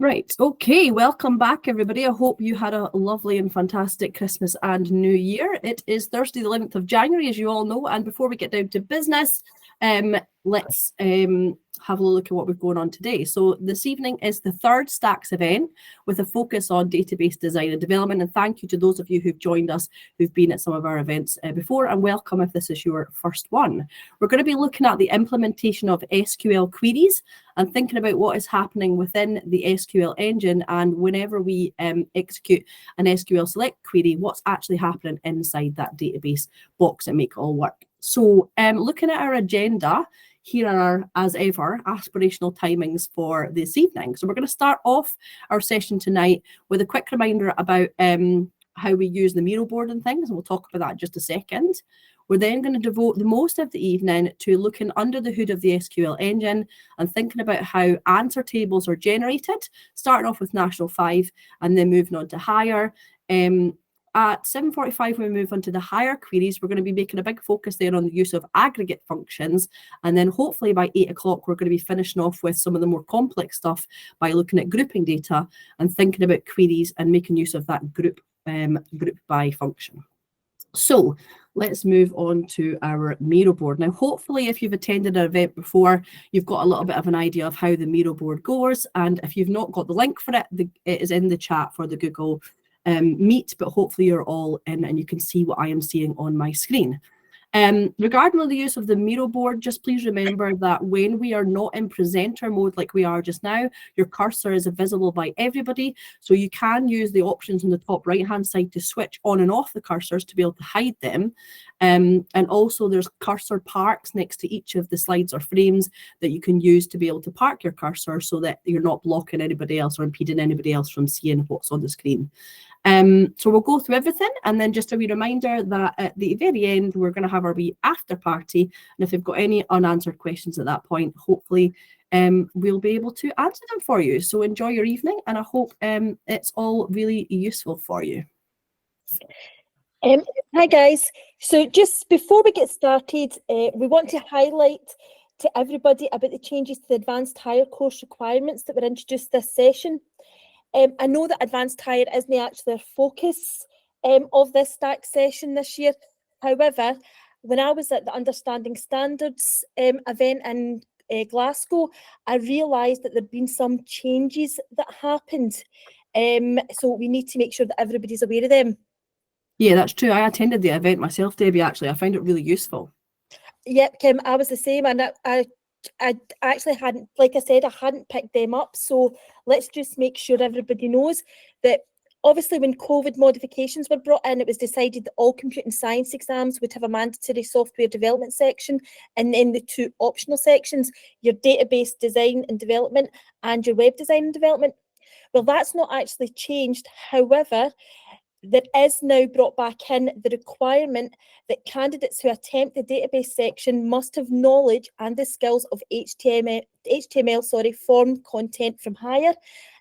Right, okay, welcome back everybody. I hope you had a lovely and fantastic Christmas and New Year. It is Thursday the 11th of January, as you all know, and before we get down to business, let's have a look at what we've going on today. So this evening is the third Stacks event with a focus on database design and development, and thank you to those of you who've joined us who've been at some of our events before, and welcome if this is your first one. We're going to be looking at the implementation of SQL queries and thinking about what is happening within the SQL engine, and whenever we execute an SQL select query, what's actually happening inside that database box and make it all work. So looking at our agenda, here are, as ever, aspirational timings for this evening. So we're going to start off our session tonight with a quick reminder about how we use the Miro board and things, and we'll talk about that in just a second. We're then going to devote the most of the evening to looking under the hood of the SQL engine and thinking about how answer tables are generated, starting off with National 5 and then moving on to higher. At 7:45, when we move on to the higher queries, we're going to be making a big focus there on the use of aggregate functions. And then hopefully by 8 o'clock, we're going to be finishing off with some of the more complex stuff by looking at grouping data and thinking about queries and making use of that group by function. So let's move on to our Miro board. Now, hopefully, if you've attended an event before, you've got a little bit of an idea of how the Miro board goes. And if you've not got the link for it, it is in the chat for the Google Meet, but hopefully you're all in and you can see what I am seeing on my screen. Regarding the use of the Miro board, just please remember that when we are not in presenter mode like we are just now, your cursor is visible by everybody. So you can use the options on the top right-hand side to switch on and off the cursors to be able to hide them. And also there's cursor parks next to each of the slides or frames that you can use to be able to park your cursor so that you're not blocking anybody else or impeding anybody else from seeing what's on the screen. So we'll go through everything, and then just a wee reminder that at the very end we're going to have our wee after party, and if you've got any unanswered questions at that point, hopefully we'll be able to answer them for you. So enjoy your evening, and I hope it's all really useful for you. Hi guys, so just before we get started, we want to highlight to everybody about the changes to the advanced higher course requirements that were introduced this session. I know that advanced higher isn't actually a focus of this stack session this year. However, when I was at the Understanding Standards event in Glasgow, I realised that there'd been some changes that happened. So we need to make sure that everybody's aware of them. Yeah, that's true. I attended the event myself, Debbie, actually. I found it really useful. Yep, Kim, I was the same, and I actually hadn't, like I said, I hadn't picked them up. So let's just make sure everybody knows that obviously when COVID modifications were brought in, it was decided that all computing science exams would have a mandatory software development section, and then the two optional sections, your database design and development and your web design and development. Well, that's not actually changed. However, there is now brought back in the requirement that candidates who attempt the database section must have knowledge and the skills of HTML form content from higher.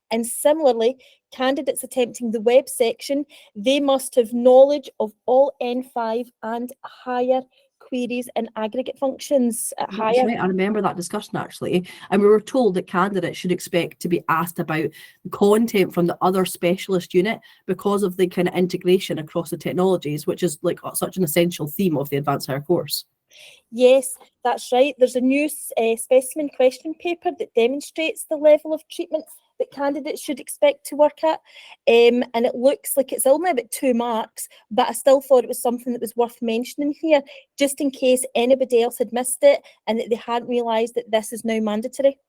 And similarly, candidates attempting the web section, they must have knowledge of all N5 and higher queries and aggregate functions at higher. Right. I remember that discussion actually, and we were told that candidates should expect to be asked about content from the other specialist unit because of the kind of integration across the technologies, which is like such an essential theme of the advanced higher course. Yes, that's right. There's a new specimen question paper that demonstrates the level of treatment that candidates should expect to work at. And it looks like it's only about 2 marks, but I still thought it was something that was worth mentioning here, just in case anybody else had missed it and that they hadn't realised that this is now mandatory.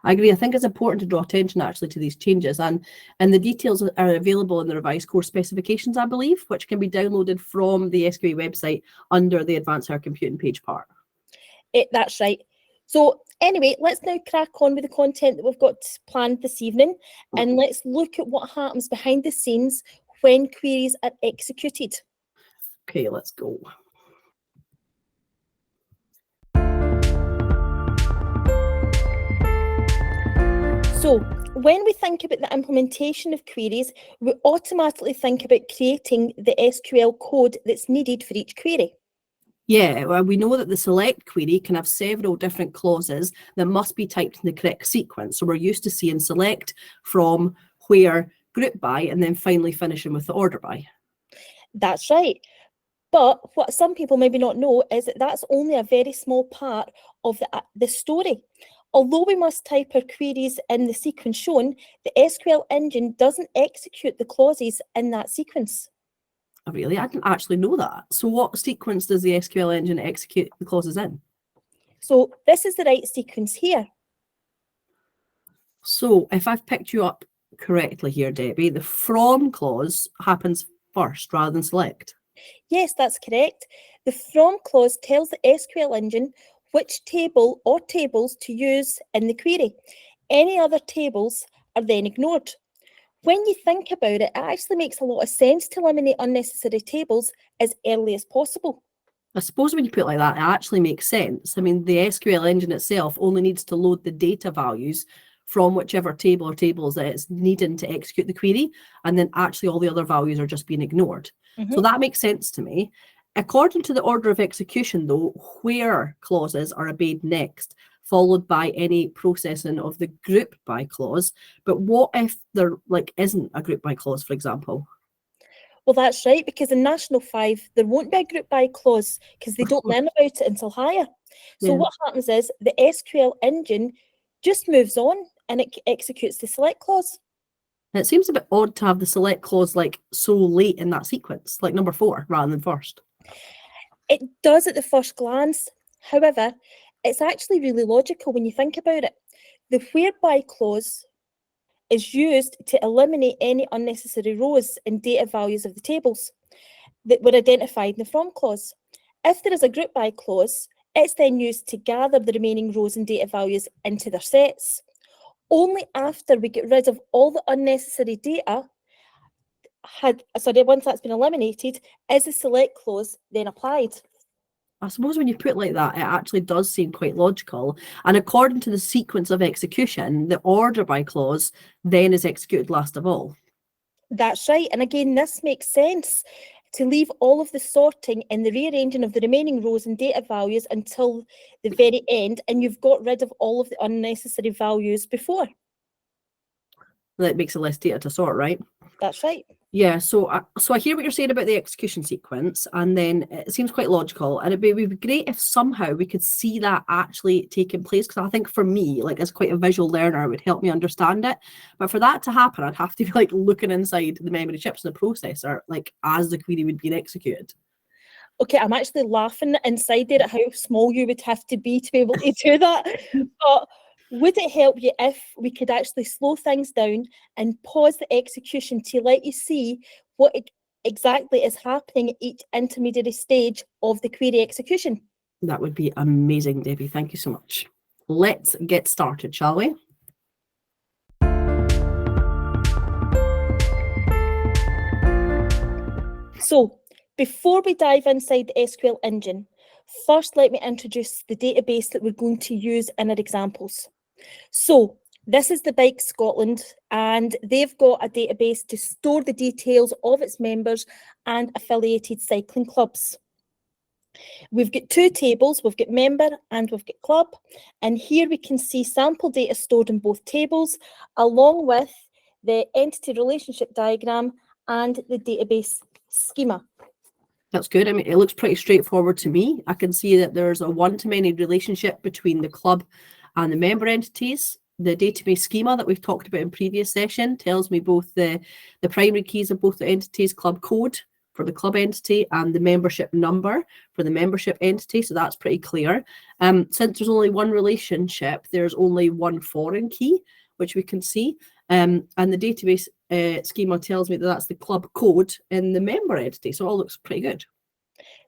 I agree. I think it's important to draw attention actually to these changes, and the details are available in the revised course specifications, I believe, which can be downloaded from the SQA website under the Advanced Higher Computing page part. That's right. So anyway, let's now crack on with the content that we've got planned this evening, and let's look at what happens behind the scenes when queries are executed. Okay, let's go. So when we think about the implementation of queries, we automatically think about creating the SQL code that's needed for each query. Yeah, well, we know that the select query can have several different clauses that must be typed in the correct sequence. So we're used to seeing select, from, where, group by, and then finally finishing with the order by. That's right. But what some people maybe not know is that that's only a very small part of the story. Although we must type our queries in the sequence shown, the SQL engine doesn't execute the clauses in that sequence. Oh, really? I didn't actually know that. So what sequence does the SQL engine execute the clauses in? So this is the right sequence here. So if I've picked you up correctly here, Debbie, the from clause happens first rather than select. Yes, that's correct. The from clause tells the SQL engine which table or tables to use in the query. Any other tables are then ignored. When you think about it, it actually makes a lot of sense to eliminate unnecessary tables as early as possible. I suppose when you put it like that, it actually makes sense. I mean, the SQL engine itself only needs to load the data values from whichever table or tables that it's needing to execute the query, and then actually all the other values are just being ignored. So that makes sense to me. According to the order of execution, though, where clauses are obeyed next, followed by any processing of the group by clause. But what if there isn't a group by clause, for example? Well, that's right, because in National 5, there won't be a group by clause because they don't learn about it until higher. So what happens is the SQL engine just moves on and it executes the select clause. It seems a bit odd to have the select clause so late in that sequence, like number 4 rather than first. It does at the first glance. However, it's actually really logical when you think about it. The whereby clause is used to eliminate any unnecessary rows and data values of the tables that were identified in the from clause. If there is a group by clause, it's then used to gather the remaining rows and data values into their sets. Only after we get rid of all the unnecessary data, once that's been eliminated, is the select clause then applied. I suppose when you put it like that, it actually does seem quite logical. And according to the sequence of execution, the order by clause then is executed last of all. That's right. And again, this makes sense to leave all of the sorting and the rearranging of the remaining rows and data values until the very end, and you've got rid of all of the unnecessary values before. That makes it less data to sort, right? That's right. Yeah, so I hear what you're saying about the execution sequence, and then it seems quite logical, and it would be great if somehow we could see that actually taking place, because I think for me, as quite a visual learner, it would help me understand it. But for that to happen, I'd have to be looking inside the memory chips in the processor, as the query would be executed. Okay, I'm actually laughing inside there at how small you would have to be able to do that. But would it help you if we could actually slow things down and pause the execution to let you see what exactly is happening at each intermediary stage of the query execution? That would be amazing, Debbie. Thank you so much. Let's get started, shall we? So, before we dive inside the SQL engine, first let me introduce the database that we're going to use in our examples. So, this is the Bike Scotland, and they've got a database to store the details of its members and affiliated cycling clubs. We've got two tables, we've got member and we've got club, and here we can see sample data stored in both tables, along with the entity relationship diagram and the database schema. That's good. I mean, it looks pretty straightforward to me. I can see that there's a one-to-many relationship between the club and the member entities. The database schema that we've talked about in previous session tells me both the primary keys of both the entities, club code for the club entity and the membership number for the membership entity. So that's pretty clear. Since there's only one relationship, there's only one foreign key, which we can see. And the database schema tells me that that's the club code in the member entity. So it all looks pretty good.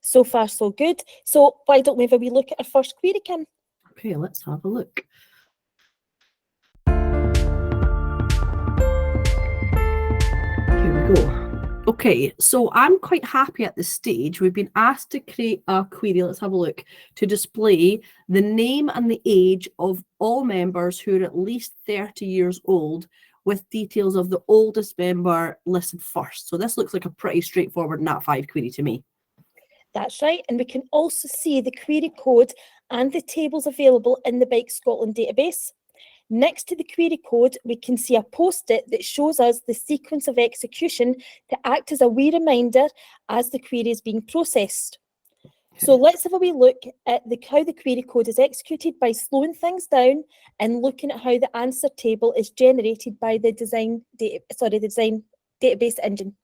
So far, so good. So why don't we have a wee look at our first query, Kim? Okay, let's have a look. Here we go. Okay, so I'm quite happy at this stage. We've been asked to create a query, let's have a look, to display the name and the age of all members who are at least 30 years old, with details of the oldest member listed first. So this looks like a pretty straightforward Nat5 query to me. That's right. And we can also see the query code and the tables available in the Bike Scotland database. Next to the query code, we can see a post-it that shows us the sequence of execution to act as a wee reminder as the query is being processed. So let's have a wee look at how the query code is executed by slowing things down and looking at how the answer table is generated by the design database engine.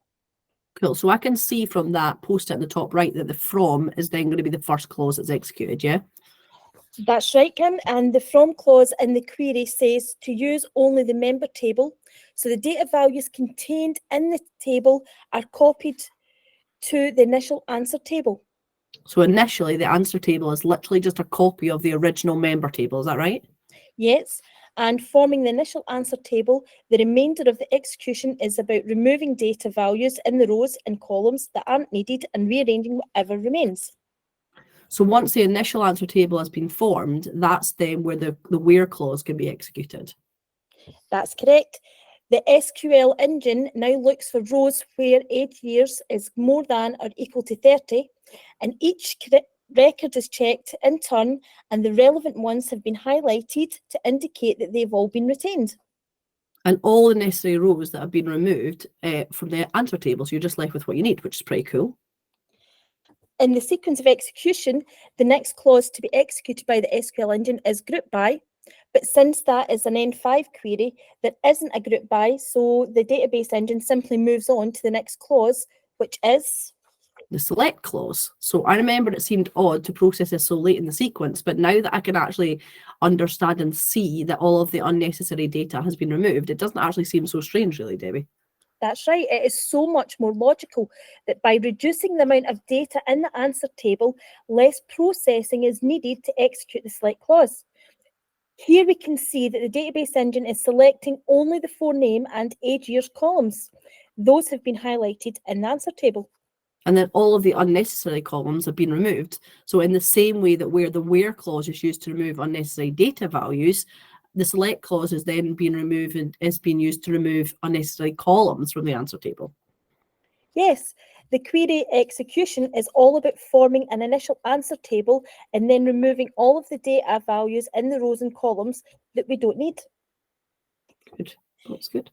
Cool. So I can see from that post at the top right that the from is then going to be the first clause that's executed, yeah? That's right, Kim. And the from clause in the query says to use only the member table. So the data values contained in the table are copied to the initial answer table. So initially, the answer table is literally just a copy of the original member table. Is that right? Yes. And forming the initial answer table, the remainder of the execution is about removing data values in the rows and columns that aren't needed and rearranging whatever remains. So once the initial answer table has been formed, that's then where the where clause can be executed. That's correct. The SQL engine now looks for rows where age years is more than or equal to 30, and each record is checked in turn, and the relevant ones have been highlighted to indicate that they've all been retained. And all the necessary rows that have been removed from the answer table, so you're just left with what you need, which is pretty cool. In the sequence of execution, the next clause to be executed by the SQL engine is group by, but since that is an N5 query, there isn't a group by, so the database engine simply moves on to the next clause, which is the select clause. So I remember it seemed odd to process this so late in the sequence, but now that I can actually understand and see that all of the unnecessary data has been removed, it doesn't actually seem so strange, really, Debbie. That's right. It is so much more logical that by reducing the amount of data in the answer table, less processing is needed to execute the select clause. Here we can see that the database engine is selecting only the forename and age years columns. Those have been highlighted in the answer table. And then all of the unnecessary columns have been removed. So in the same way that where the where clause is used to remove unnecessary data values, the select clause is then being removed and is being used to remove unnecessary columns from the answer table. Yes, the query execution is all about forming an initial answer table and then removing all of the data values in the rows and columns that we don't need. Good, that's good.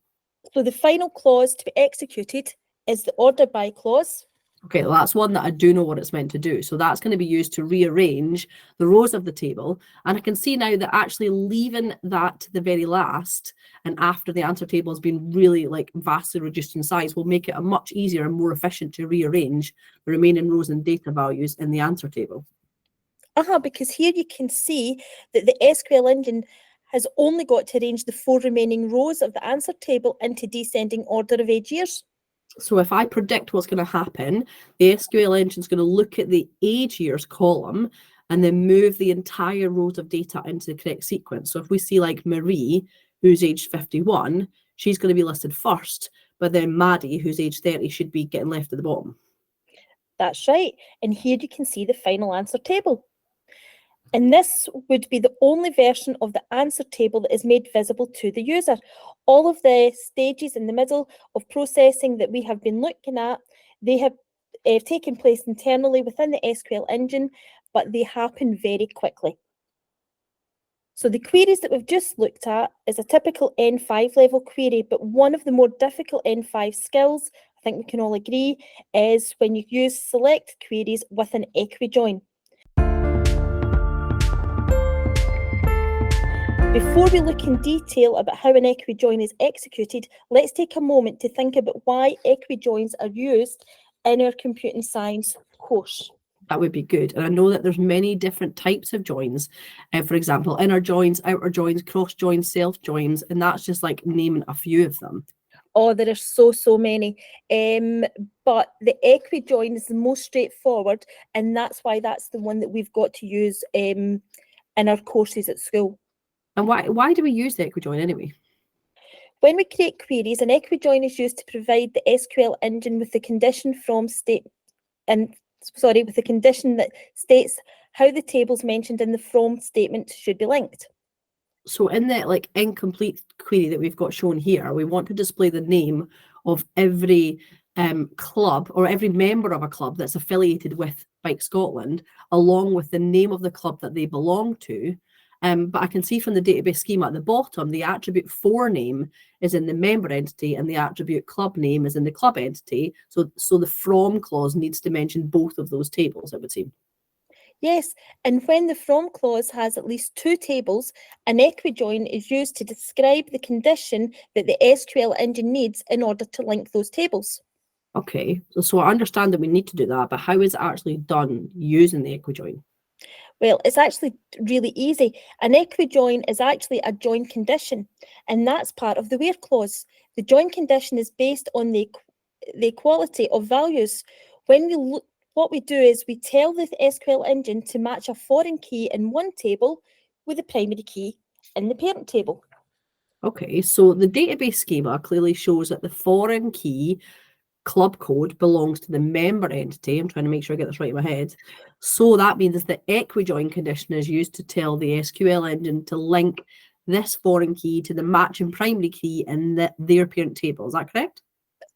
So the final clause to be executed is the order by clause. Okay, well, that's one that I do know what it's meant to do. So that's going to be used to rearrange the rows of the table. And I can see now that actually leaving that to the very last and after the answer table has been really vastly reduced in size will make it a much easier and more efficient to rearrange the remaining rows and data values in the answer table. Because here you can see that the SQL engine has only got to arrange the 4 remaining rows of the answer table into descending order of age years. So if I predict what's going to happen, the SQL engine is going to look at the age years column and then move the entire rows of data into the correct sequence. So if we see Marie, who's aged 51, she's going to be listed first, but then Maddie, who's aged 30, should be getting left at the bottom. That's right. And here you can see the final answer table. And this would be the only version of the answer table that is made visible to the user. All of the stages in the middle of processing that we have been looking at, they have taken place internally within the SQL engine, but they happen very quickly. So the queries that we've just looked at is a typical N5 level query, but one of the more difficult N5 skills, I think we can all agree, is when you use select queries with an equi-join. Before we look in detail about how an equi-join is executed, let's take a moment to think about why equi-joins are used in our computing science course. That would be good. And I know that there's many different types of joins. For example, inner joins, outer joins, cross joins, self joins, and that's just naming a few of them. Oh, there are so many. But the equi-join is the most straightforward, and that's why that's the one that we've got to use in our courses at school. And why do we use the equi-join anyway? When we create queries, an equi-join is used to provide the SQL engine with the condition with the condition that states how the tables mentioned in the from statement should be linked. So in the incomplete query that we've got shown here, we want to display the name of every club, or every member of a club that's affiliated with Bike Scotland, along with the name of the club that they belong to. But I can see from the database schema at the bottom, the attribute for name is in the member entity and the attribute club name is in the club entity. So the from clause needs to mention both of those tables, it would seem. Yes, and when the from clause has at least two tables, an equi-join is used to describe the condition that the SQL engine needs in order to link those tables. Okay, so I understand that we need to do that, but how is it actually done using the equi-join? Well, it's actually really easy. An equi-join is actually a join condition, and that's part of the where clause. The join condition is based on the equality of values. When we look, what we do is we tell the SQL engine to match a foreign key in one table with the primary key in the parent table. Okay, so the database schema clearly shows that the foreign key club code belongs to the member entity. I'm trying to make sure I get this right in my head. So that means the equi-join condition is used to tell the SQL engine to link this foreign key to the matching primary key in their parent table. Is that correct?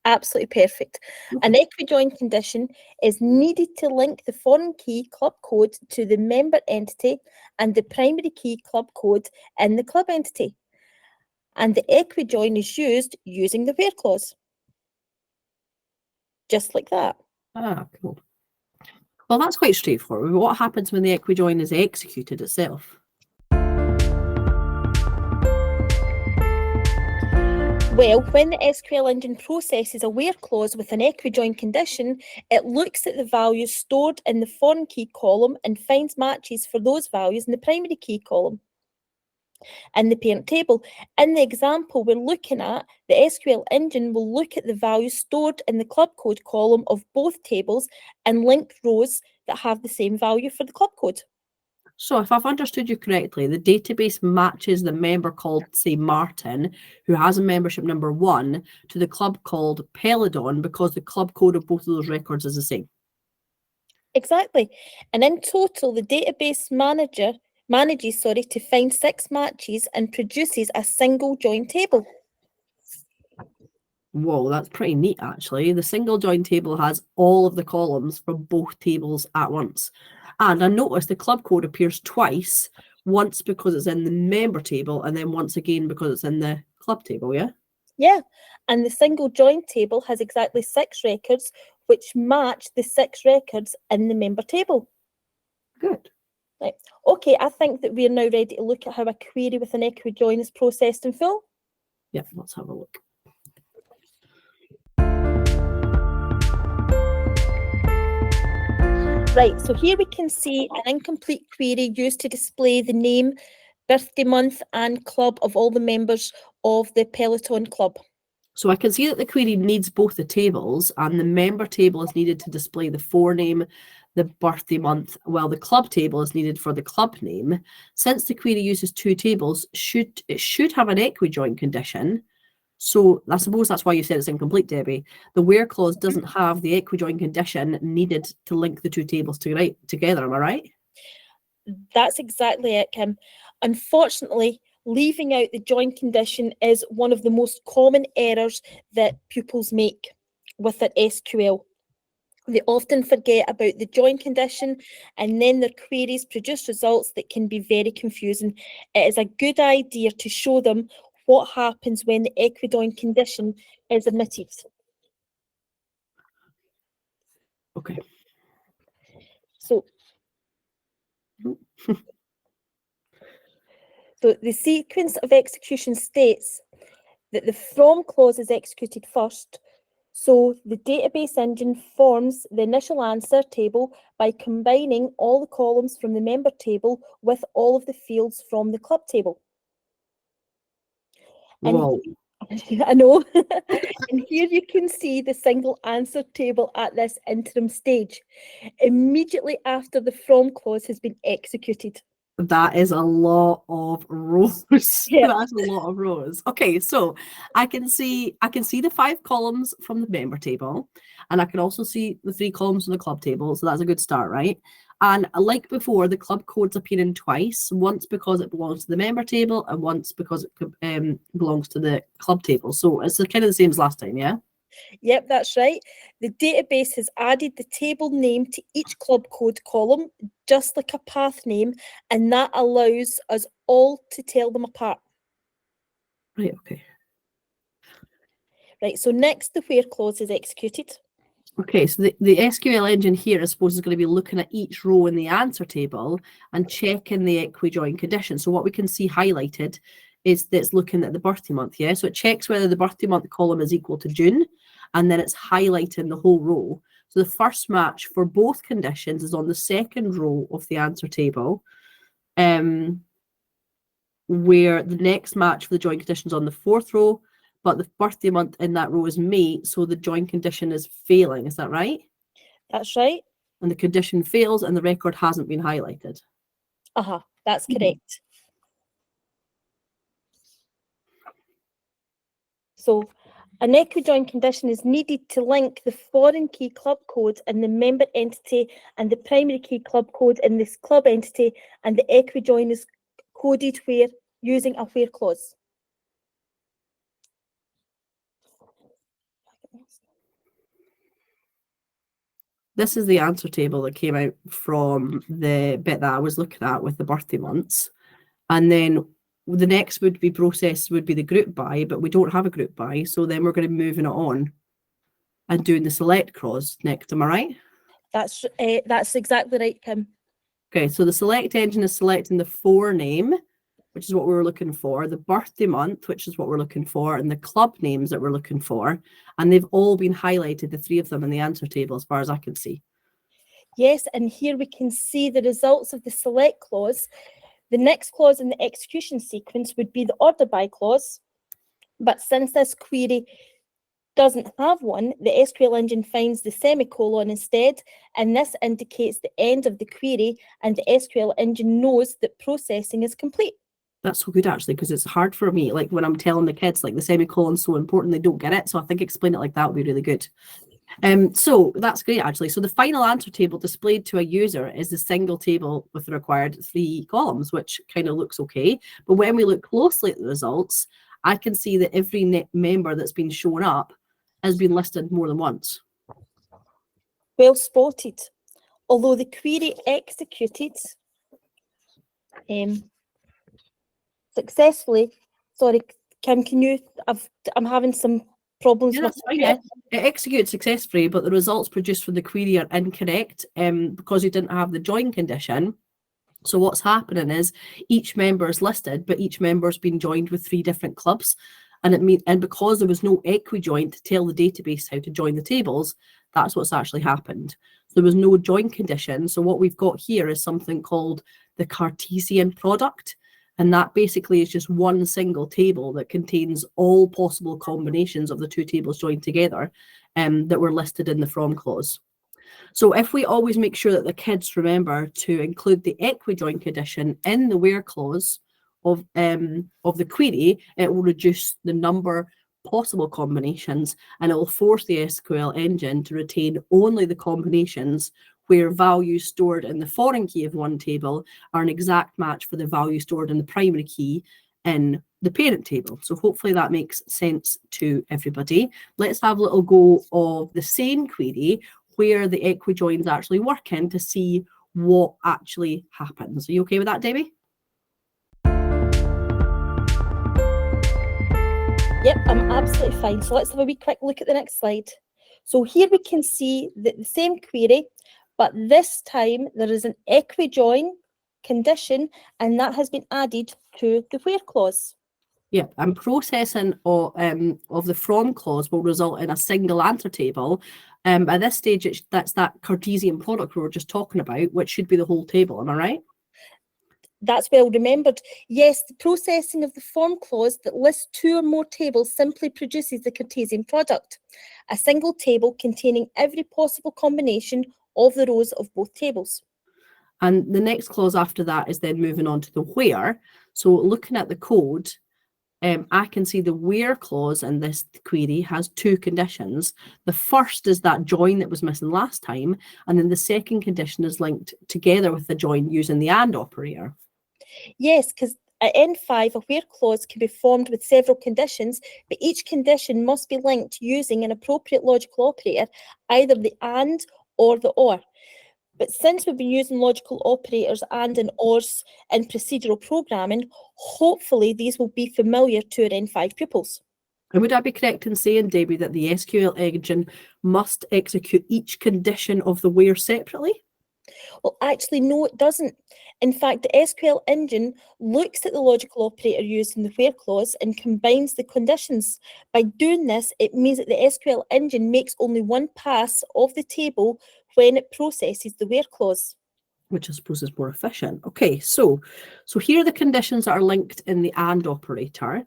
Absolutely perfect. Okay. An equi-join condition is needed to link the foreign key club code to the member entity and the primary key club code in the club entity. And the equi-join is used using the where clause. Just like that. Ah, cool. Well, that's quite straightforward. What happens when the equi-join is executed itself? Well, when the SQL engine processes a where clause with an equi-join condition, it looks at the values stored in the foreign key column and finds matches for those values in the primary key column in the parent table. In the example we're looking at, the SQL engine will look at the values stored in the club code column of both tables and link rows that have the same value for the club code. So if I've understood you correctly, the database matches the member called, say, Martin, who has a membership number 1, to the club called Peladon because the club code of both of those records is the same. Exactly. And in total, the database manages to find 6 matches and produces a single join table. Whoa, that's pretty neat, actually. The single join table has all of the columns from both tables at once. And I noticed the club code appears twice, once because it's in the member table and then once again because it's in the club table, yeah? Yeah, and the single join table has exactly 6 records, which match the 6 records in the member table. Good. Right. Okay, I think that we're now ready to look at how a query with an equi-join is processed in full. Yeah, let's have a look. Right, so here we can see an incomplete query used to display the name, birthday month and club of all the members of the Peloton club. So I can see that the query needs both the tables, and the member table is needed to display the forename, the birthday month, while the club table is needed for the club name. Since the query uses 2 tables, it should have an equi-join condition. So I suppose that's why you said it's incomplete, Debbie. The where clause doesn't have the equi-join condition needed to link the 2 tables together, am I right? That's exactly it, Kim. Unfortunately, leaving out the join condition is one of the most common errors that pupils make with their SQL. They often forget about the join condition and then their queries produce results that can be very confusing. It is a good idea to show them what happens when the equi-join condition is omitted. Okay. So the sequence of execution states that the from clause is executed first. So the database engine forms the initial answer table by combining all the columns from the member table with all of the fields from the club table. Whoa. And I know. And here you can see the single answer table at this interim stage, immediately after the from clause has been executed. That is a lot of rows. Yeah. That's a lot of rows. Okay, so I can see the 5 columns from the member table, and I can also see the 3 columns from the club table. So that's a good start, right? And like before, the club codes appear in twice, once because it belongs to the member table and once because it belongs to the club table. So it's kind of the same as last time, yeah? Yep, that's right. The database has added the table name to each club code column, just like a path name, and that allows us all to tell them apart. Right, okay. Right, so next the where clause is executed. Okay, so the SQL engine here, I suppose, is going to be looking at each row in the answer table and checking the equi-join condition. So what we can see highlighted is that it's looking at the birthday month, yeah? So it checks whether the birthday month column is equal to June, and then it's highlighting the whole row. So the first match for both conditions is on the second row of the answer table, where the next match for the join condition is on the fourth row, but the birthday month in that row is May, so the join condition is failing. Is that right? That's right. And the condition fails and the record hasn't been highlighted. That's correct. So an equi-join condition is needed to link the foreign key club code in the member entity and the primary key club code in this club entity, and the equi-join is coded where using a where clause. This is the answer table that came out from the bit that I was looking at with the birthday months. And then the next would be process would be the group by, but we don't have a group by. So then we're going to be moving it on and doing the select clause next. Am I right? That's exactly right, Kim. Okay, so the select engine is selecting the for name, which is what we were looking for, the birthday month, which is what we're looking for, and the club names that we're looking for. And they've all been highlighted, the three of them in the answer table, as far as I can see. Yes, and here we can see the results of the select clause. The next clause in the execution sequence would be the order by clause. But since this query doesn't have one, the SQL engine finds the semicolon instead, and this indicates the end of the query, and the SQL engine knows that processing is complete. That's so good, actually, because it's hard for me, like when I'm telling the kids, like the semicolon's so important, they don't get it. So I think explain it like that would be really good. So that's great, actually. So the final answer table displayed to a user is the single table with the required 3 columns, which kind of looks okay. But when we look closely at the results, I can see that every member that's been shown up has been listed more than once. Well spotted. Although the query executed successfully. Sorry, Kim, can you? I'm having some problems with it. Yeah. It executes successfully, but the results produced from the query are incorrect because you didn't have the join condition. So what's happening is each member is listed, but each member's been joined with 3 different clubs. And because there was no equi-join to tell the database how to join the tables, that's what's actually happened. So there was no join condition. So what we've got here is something called the Cartesian product. And that basically is just one single table that contains all possible combinations of the 2 tables joined together that were listed in the from clause. So if we always make sure that the kids remember to include the equi-join condition in the where clause of the query, it will reduce the number possible combinations, and it will force the SQL engine to retain only the combinations where values stored in the foreign key of one table are an exact match for the value stored in the primary key in the parent table. So hopefully that makes sense to everybody. Let's have a little go of the same query where the equi-joins actually working to see what actually happens. Are you okay with that, Debbie? Yep, I'm absolutely fine. So let's have a wee quick look at the next slide. So here we can see the same query, but this time there is an equi-join condition, and that has been added to the where clause. Yeah, and processing of the from clause will result in a single answer table. At this stage, that's that Cartesian product we were just talking about, which should be the whole table. Am I right? That's well remembered. Yes, the processing of the from clause that lists 2 or more tables simply produces the Cartesian product, a single table containing every possible combination of the rows of both tables. And the next clause after that is then moving on to the where. So looking at the code, I can see the where clause in this query has 2 conditions. The first is that join that was missing last time, and then the second condition is linked together with the join using the AND operator. Yes, because At N5, a where clause can be formed with several conditions, but each condition must be linked using an appropriate logical operator, either the AND or the OR. But since we've been using logical operators and ORs in procedural programming, hopefully these will be familiar to our N5 pupils. And would I be correct in saying, Debbie, that the SQL engine must execute each condition of the where separately? Well, actually, no, it doesn't. In fact, the SQL engine looks at the logical operator used in the where clause and combines the conditions. By doing this, it means that the SQL engine makes only one pass of the table when it processes the where clause. Which I suppose is more efficient. Okay, so here are the conditions that are linked in the AND operator.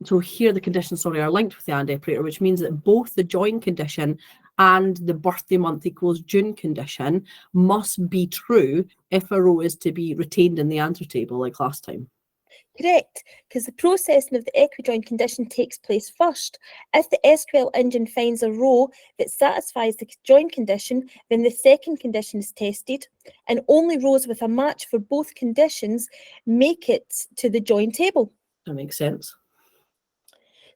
So here the conditions, are linked with the AND operator, which means that both the join condition and the birthday month equals June condition must be true if a row is to be retained in the answer table like last time. Correct, because the processing of the equi-join condition takes place first. If the SQL engine finds a row that satisfies the join condition, then the second condition is tested, and only rows with a match for both conditions make it to the join table. That makes sense.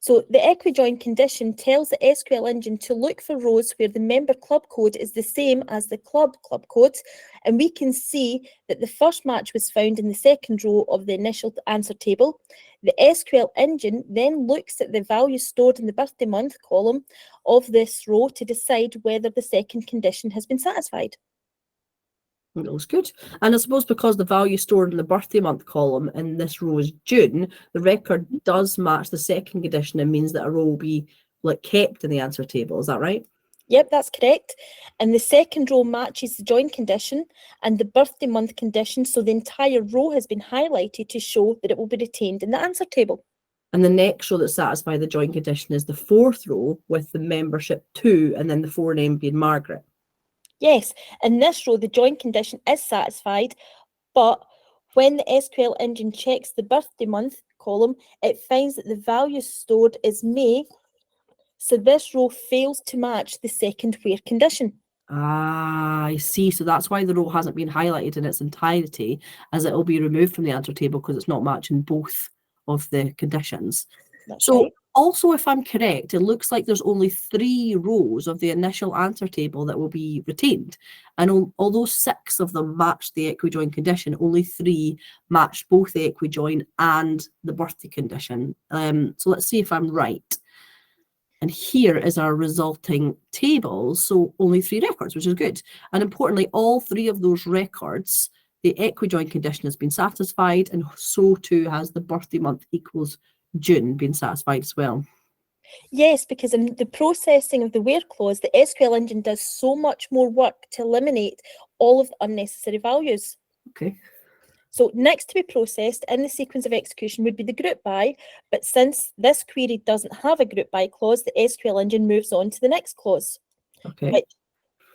So the equi-join condition tells the SQL engine to look for rows where the member club code is the same as the club code, and we can see that the first match was found in the second row of the initial answer table. The SQL engine then looks at the values stored in the birthday month column of this row to decide whether the second condition has been satisfied. That looks good. And I suppose because the value stored in the birthday month column in this row is June, the record does match the second condition and means that a row will be kept in the answer table. Is that right? Yep, that's correct. And the second row matches the join condition and the birthday month condition, so the entire row has been highlighted to show that it will be retained in the answer table. And the next row that satisfies the join condition is the fourth row with the membership 2 and then the forename being Margaret. Yes, in this row, the join condition is satisfied, but when the SQL engine checks the birthday month column, it finds that the value stored is May, so this row fails to match the second where condition. Ah, I see. So that's why the row hasn't been highlighted in its entirety, as it will be removed from the answer table because it's not matching both of the conditions. That's So right. also, if I'm correct, it looks like there's only 3 rows of the initial answer table that will be retained. And although 6 of them match the equi-join condition, only 3 match both the equi-join and the birthday condition. So let's see if I'm right. And here is our resulting table. So only 3 records, which is good. And importantly, all 3 of those records, the equi-join condition has been satisfied, and so too has the birthday month equals June been satisfied as well. Yes, because in the processing of the where clause, the SQL engine does so much more work to eliminate all of the unnecessary values. Okay. So next to be processed in the sequence of execution would be the group by, but since this query doesn't have a group by clause, the SQL engine moves on to the next clause, Okay.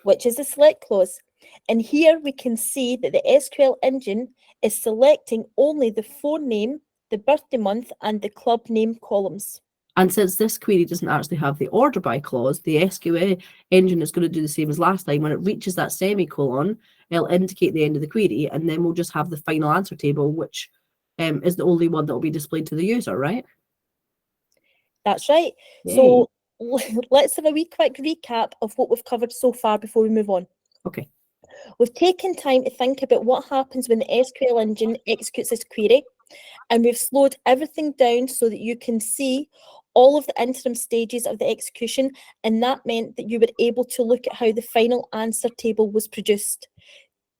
which is the select clause. And here we can see that the SQL engine is selecting only the forename, the birthday month, and the club name columns. And since this query doesn't actually have the order by clause, the SQL engine is going to do the same as last time. When it reaches that semicolon, it'll indicate the end of the query, and then we'll just have the final answer table, which is the only one that will be displayed to the user, right? That's right. Yay. So let's have a wee quick recap of what we've covered so far before we move on. Okay. We've taken time to think about what happens when the SQL engine executes this query, and we've slowed everything down so that you can see all of the interim stages of the execution, and that meant that you were able to look at how the final answer table was produced.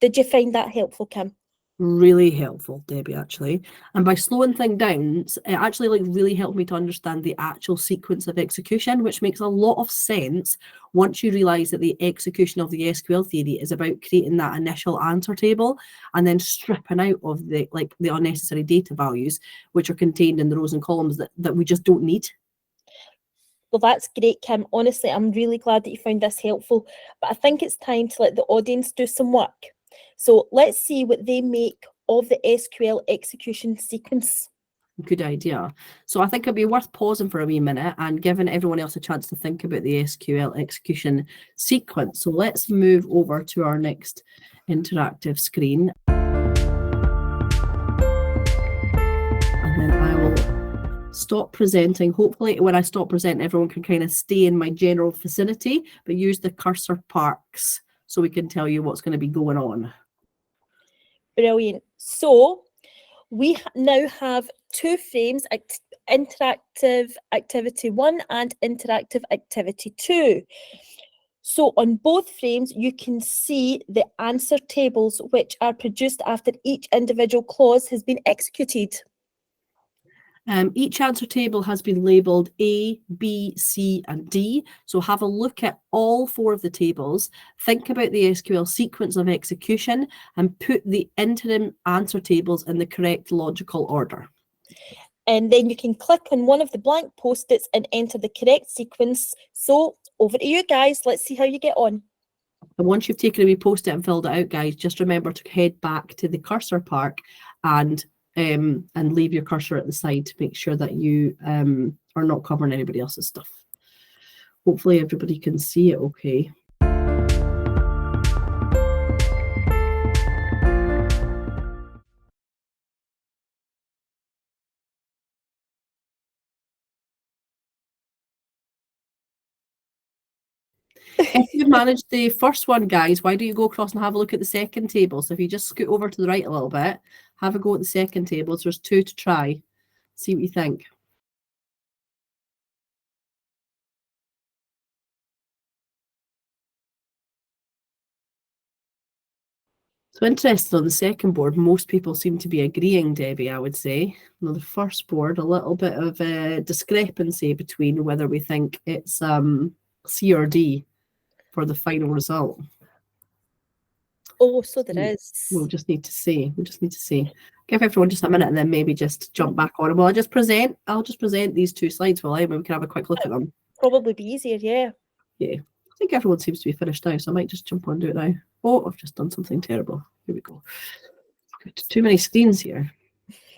Did you find that helpful, Kim? Really helpful, Debbie, actually. And by slowing things down, it actually really helped me to understand the actual sequence of execution, which makes a lot of sense once you realize that the execution of the SQL theory is about creating that initial answer table and then stripping out of the unnecessary data values which are contained in the rows and columns that we just don't need. Well, that's great, Kim. Honestly, I'm really glad that you found this helpful, but I think it's time to let the audience do some work. So let's see what they make of the SQL execution sequence. Good idea. So I think it'd be worth pausing for a wee minute and giving everyone else a chance to think about the SQL execution sequence. So let's move over to our next interactive screen. Stop presenting. Hopefully when I stop presenting, everyone can kind of stay in my general vicinity, but use the cursor parks so we can tell you what's going to be going on. Brilliant. So we now have two frames, interactive activity 1 and interactive activity 2. So on both frames, you can see the answer tables which are produced after each individual clause has been executed. Each answer table has been labelled A, B, C, and D. So have a look at all 4 of the tables, think about the SQL sequence of execution, and put the interim answer tables in the correct logical order. And then you can click on one of the blank post-its and enter the correct sequence. So over to you guys, let's see how you get on. And once you've taken a wee post-it and filled it out, guys, just remember to head back to the cursor park and leave your cursor at the side to make sure that you are not covering anybody else's stuff. Hopefully everybody can see it okay. If you've managed the first one, guys, why don't you go across and have a look at the second table? So if you just scoot over to the right a little bit, have a go at the second table. So there's 2 to try. See what you think. So interesting, on the second board, most people seem to be agreeing, Debbie, I would say. On the first board, a little bit of a discrepancy between whether we think it's C or D for the final result. Oh, so there is. We'll just need to see. Give everyone just a minute and then maybe just jump back on. Well, I'll just present these 2 slides while we can have a quick look at them. Probably be easier, yeah. Yeah. I think everyone seems to be finished now, so I might just jump on and do it now. Oh, I've just done something terrible. Here we go. Too many screens here.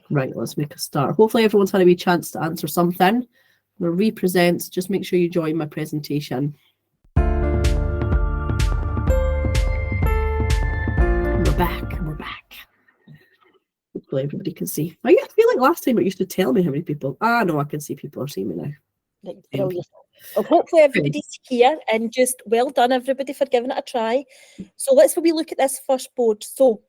Right, let's make a start. Hopefully everyone's had a wee chance to answer something. We'll represent. Just make sure you join my presentation. We're back. Hopefully everybody can see. I feel like last time it used to tell me how many people. No, I can see people are seeing me now. Right, brilliant. Well, hopefully everybody's here, and just well done everybody for giving it a try. So let's maybe look at this first board. So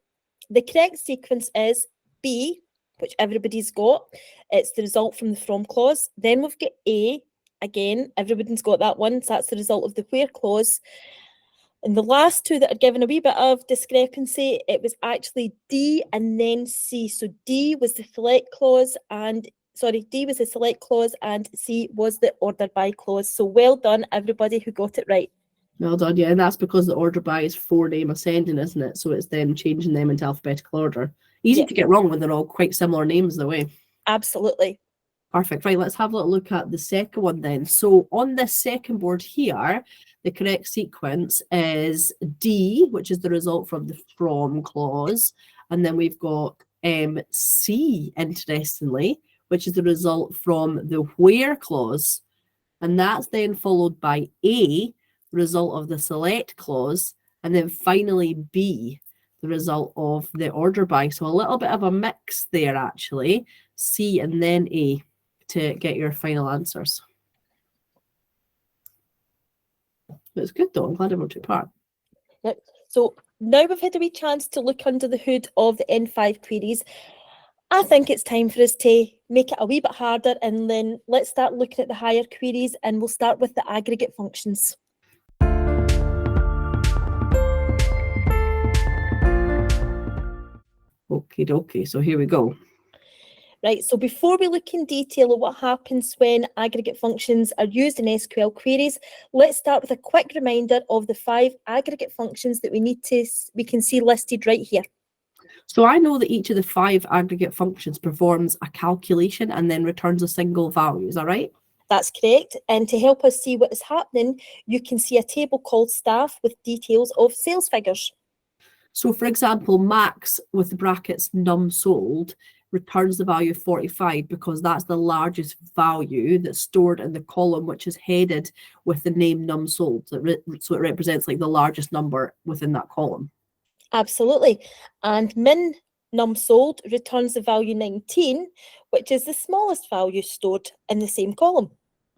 the correct sequence is B, which everybody's got. It's the result from the from clause. Then we've got A. Again, everybody's got that one. So that's the result of the where clause. And the last 2 that are given a wee bit of discrepancy, it was actually D and then C. So D was the select clause and D was the select clause and C was the order by clause. So well done, everybody who got it right. Well done, yeah. And that's because the order by is 4-name ascending, isn't it? So it's then changing them into alphabetical order. Easy to get wrong when they're all quite similar names, the way. Absolutely. Perfect. Right, let's have a little look at the second one then. So on this second board here, the correct sequence is D, which is the result from the from clause. And then we've got C, interestingly, which is the result from the where clause. And that's then followed by A, the result of the select clause. And then finally B, the result of the order by. So a little bit of a mix there, actually. C and then A to get your final answers. It's good though. I'm glad everyone took part. Yep. So now we've had a wee chance to look under the hood of the N5 queries. I think it's time for us to make it a wee bit harder, and then let's start looking at the higher queries, and we'll start with the aggregate functions. Okie dokie, so here we go. Right, so before we look in detail at what happens when aggregate functions are used in SQL queries, let's start with a quick reminder of the 5 aggregate functions that we can see listed right here. So I know that each of the 5 aggregate functions performs a calculation and then returns a single value. Is that right? That's correct. And to help us see what is happening, you can see a table called staff with details of sales figures. So for example, max with the brackets num sold returns the value of 45 because that's the largest value that's stored in the column which is headed with the name num sold. So it represents like the largest number within that column. Absolutely. And min num sold returns the value 19, which is the smallest value stored in the same column.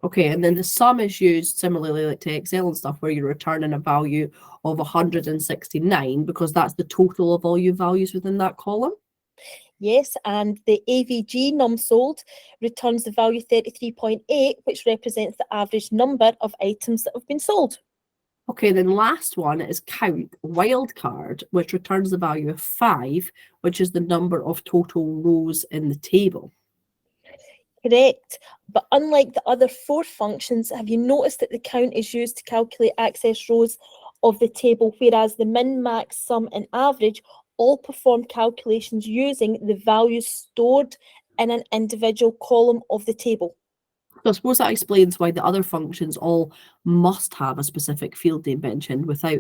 Okay, and then the sum is used similarly like to Excel and stuff, where you're returning a value of 169 because that's the total of all your values within that column. Yes, and the AVG num sold returns the value 33.8, which represents the average number of items that have been sold. Okay, then last one is count wildcard, which returns the value of 5, which is the number of total rows in the table. Correct, but unlike the other 4 functions, have you noticed that the count is used to calculate access rows of the table, whereas the min, max, sum, and average all perform calculations using the values stored in an individual column of the table? So I suppose that explains why the other functions all must have a specific field name mentioned. Without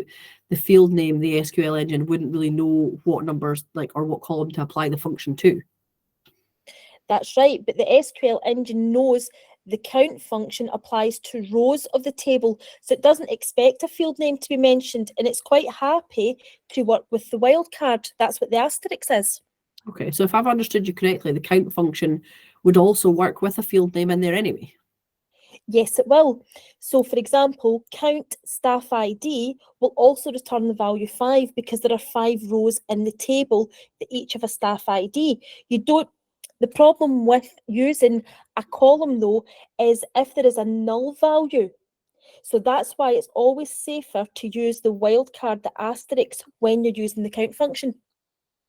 the field name, the SQL engine wouldn't really know what numbers or what column to apply the function to. That's right, but the SQL engine knows the count function applies to rows of the table, so it doesn't expect a field name to be mentioned, and it's quite happy to work with the wildcard. That's what the asterisk is. Okay, so if I've understood you correctly, the count function would also work with a field name in there anyway. Yes, it will. So, for example, count staff ID will also return the value 5 because there are 5 rows in the table that each have a staff ID. The problem with using a column, though, is if there is a null value. So that's why it's always safer to use the wildcard, the asterisk, when you're using the count function.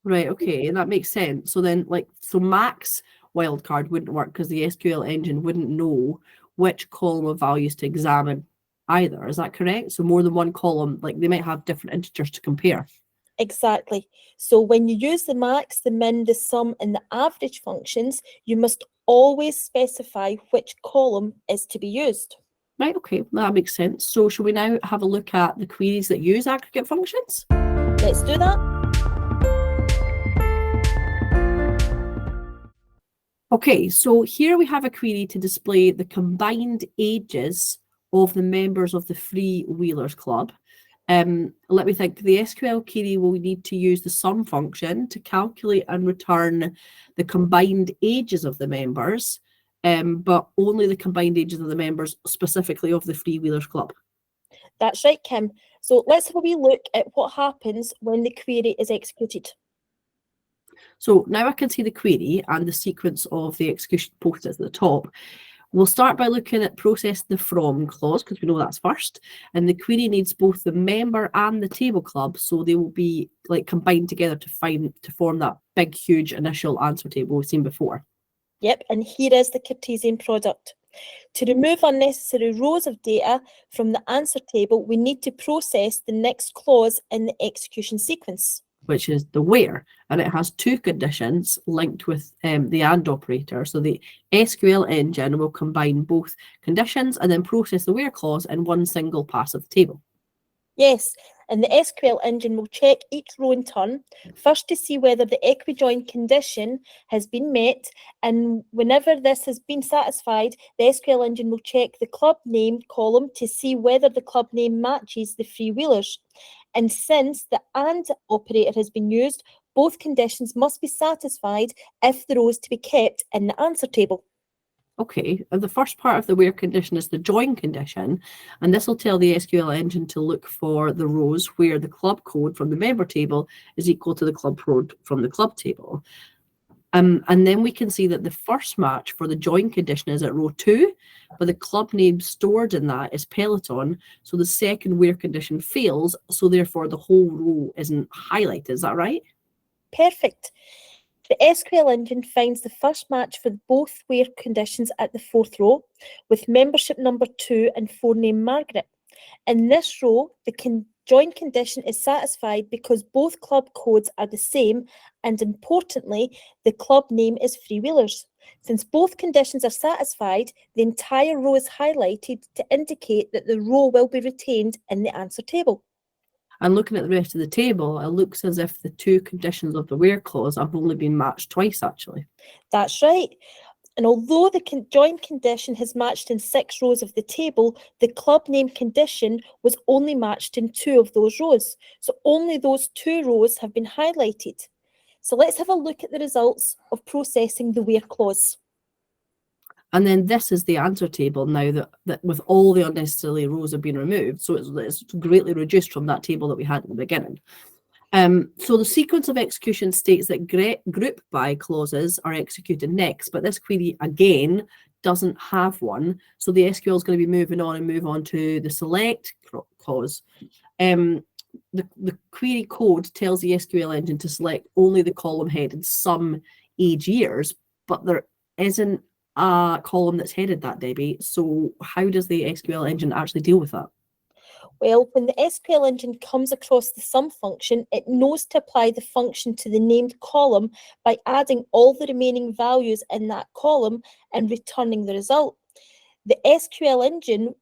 Right, okay, and that makes sense. So then, so max wildcard wouldn't work because the SQL engine wouldn't know which column of values to examine either. Is that correct? So more than one column, they might have different integers to compare. Exactly. So when you use the max, the min, the sum, and the average functions, you must always specify which column is to be used. Right, okay, that makes sense. So should we now have a look at the queries that use aggregate functions? Let's do that. Okay, so here we have a query to display the combined ages of the members of the Freewheelers Club. Let me think. The SQL query will need to use the sum function to calculate and return the combined ages of the members, but only the combined ages of the members specifically of the Freewheelers Club. That's right, Kim. So let's have a wee look at what happens when the query is executed. So now I can see the query and the sequence of the execution post at the top. We'll start by looking at process the from clause because we know that's first. And the query needs both the member and the table club, so they will be combined together to form that big, huge initial answer table we've seen before. Yep, and here is the Cartesian product. To remove unnecessary rows of data from the answer table, we need to process the next clause in the execution sequence, which is the where, and it has 2 conditions linked with the AND operator. So the SQL engine will combine both conditions and then process the where clause in one single pass of the table. Yes, and the SQL engine will check each row in turn, first to see whether the equi-join condition has been met, and whenever this has been satisfied, the SQL engine will check the club name column to see whether the club name matches the freewheelers. And since the AND operator has been used, both conditions must be satisfied if the row is to be kept in the answer table. Okay, and the first part of the where condition is the join condition, and this will tell the SQL engine to look for the rows where the club code from the member table is equal to the club code from the club table. And then we can see that the first match for the join condition is at row 2, but the club name stored in that is Peloton, so the second where condition fails, so therefore the whole row isn't highlighted. Is that right? Perfect. The SQL engine finds the first match for both where conditions at the 4th row, with membership number 2 and forename Margaret. In this row, the join condition is satisfied because both club codes are the same, and importantly, the club name is Freewheelers. Since both conditions are satisfied, the entire row is highlighted to indicate that the row will be retained in the answer table. And looking at the rest of the table, it looks as if the 2 conditions of the where clause have only been matched twice, actually. That's right. And although the join condition has matched in 6 rows of the table, the club name condition was only matched in 2 of those rows. So only those 2 rows have been highlighted. So let's have a look at the results of processing the where clause. And then this is the answer table now that with all the unnecessary rows have been removed. So it's greatly reduced from that table that we had in the beginning. So the sequence of execution states that group by clauses are executed next, but this query again doesn't have one. So the SQL is going to be moving on and move on to the select clause. The query code tells the SQL engine to select only the column headed sum age years, but there isn't a column that's headed that, Debbie. So how does the SQL engine actually deal with that? Well, when the SQL engine comes across the sum function, it knows to apply the function to the named column by adding all the remaining values in that column and returning the result. The SQL engine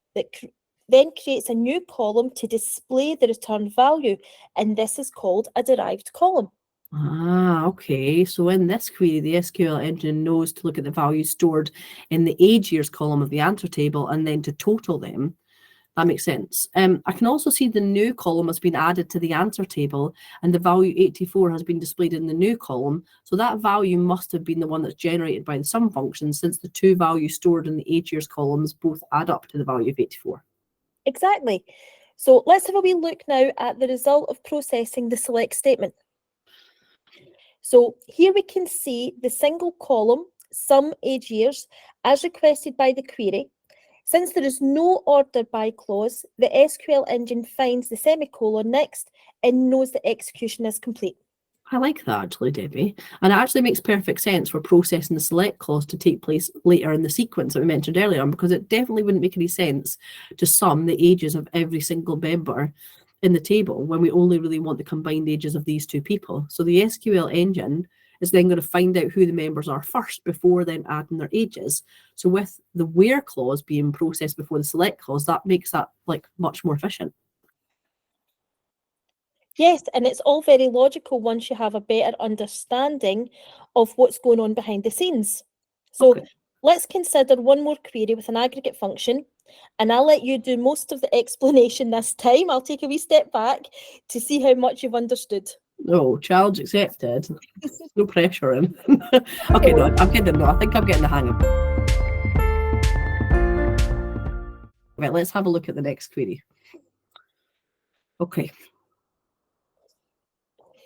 then creates a new column to display the returned value, and this is called a derived column. Ah, okay. So in this query, the SQL engine knows to look at the values stored in the age years column of the answer table and then to total them. That makes sense. I can also see the new column has been added to the answer table and the value 84 has been displayed in the new column. So that value must have been the one that's generated by the sum function, since the two values stored in the age years columns both add up to the value of 84. Exactly. So let's have a wee look now at the result of processing the select statement. So here we can see the single column, sum age years, as requested by the query. Since there is no order by clause, the SQL engine finds the semicolon next and knows the execution is complete. I like that actually, Debbie. And it actually makes perfect sense for processing the select clause to take place later in the sequence that we mentioned earlier on, because it definitely wouldn't make any sense to sum the ages of every single member in the table when we only really want the combined ages of these two people. So the SQL engine is then going to find out who the members are first before then adding their ages. So with the where clause being processed before the select clause, that makes that like much more efficient. Yes, and it's all very logical once you have a better understanding of what's going on behind the scenes. So Okay. let's consider one more query with an aggregate function, and I'll let you do most of the explanation this time. I'll take a wee step back to see how much you've understood. Oh, challenge accepted. No pressure in. Okay, no, I'm kidding. No, I think I'm getting the hang of it. Right, let's have a look at the next query. Okay.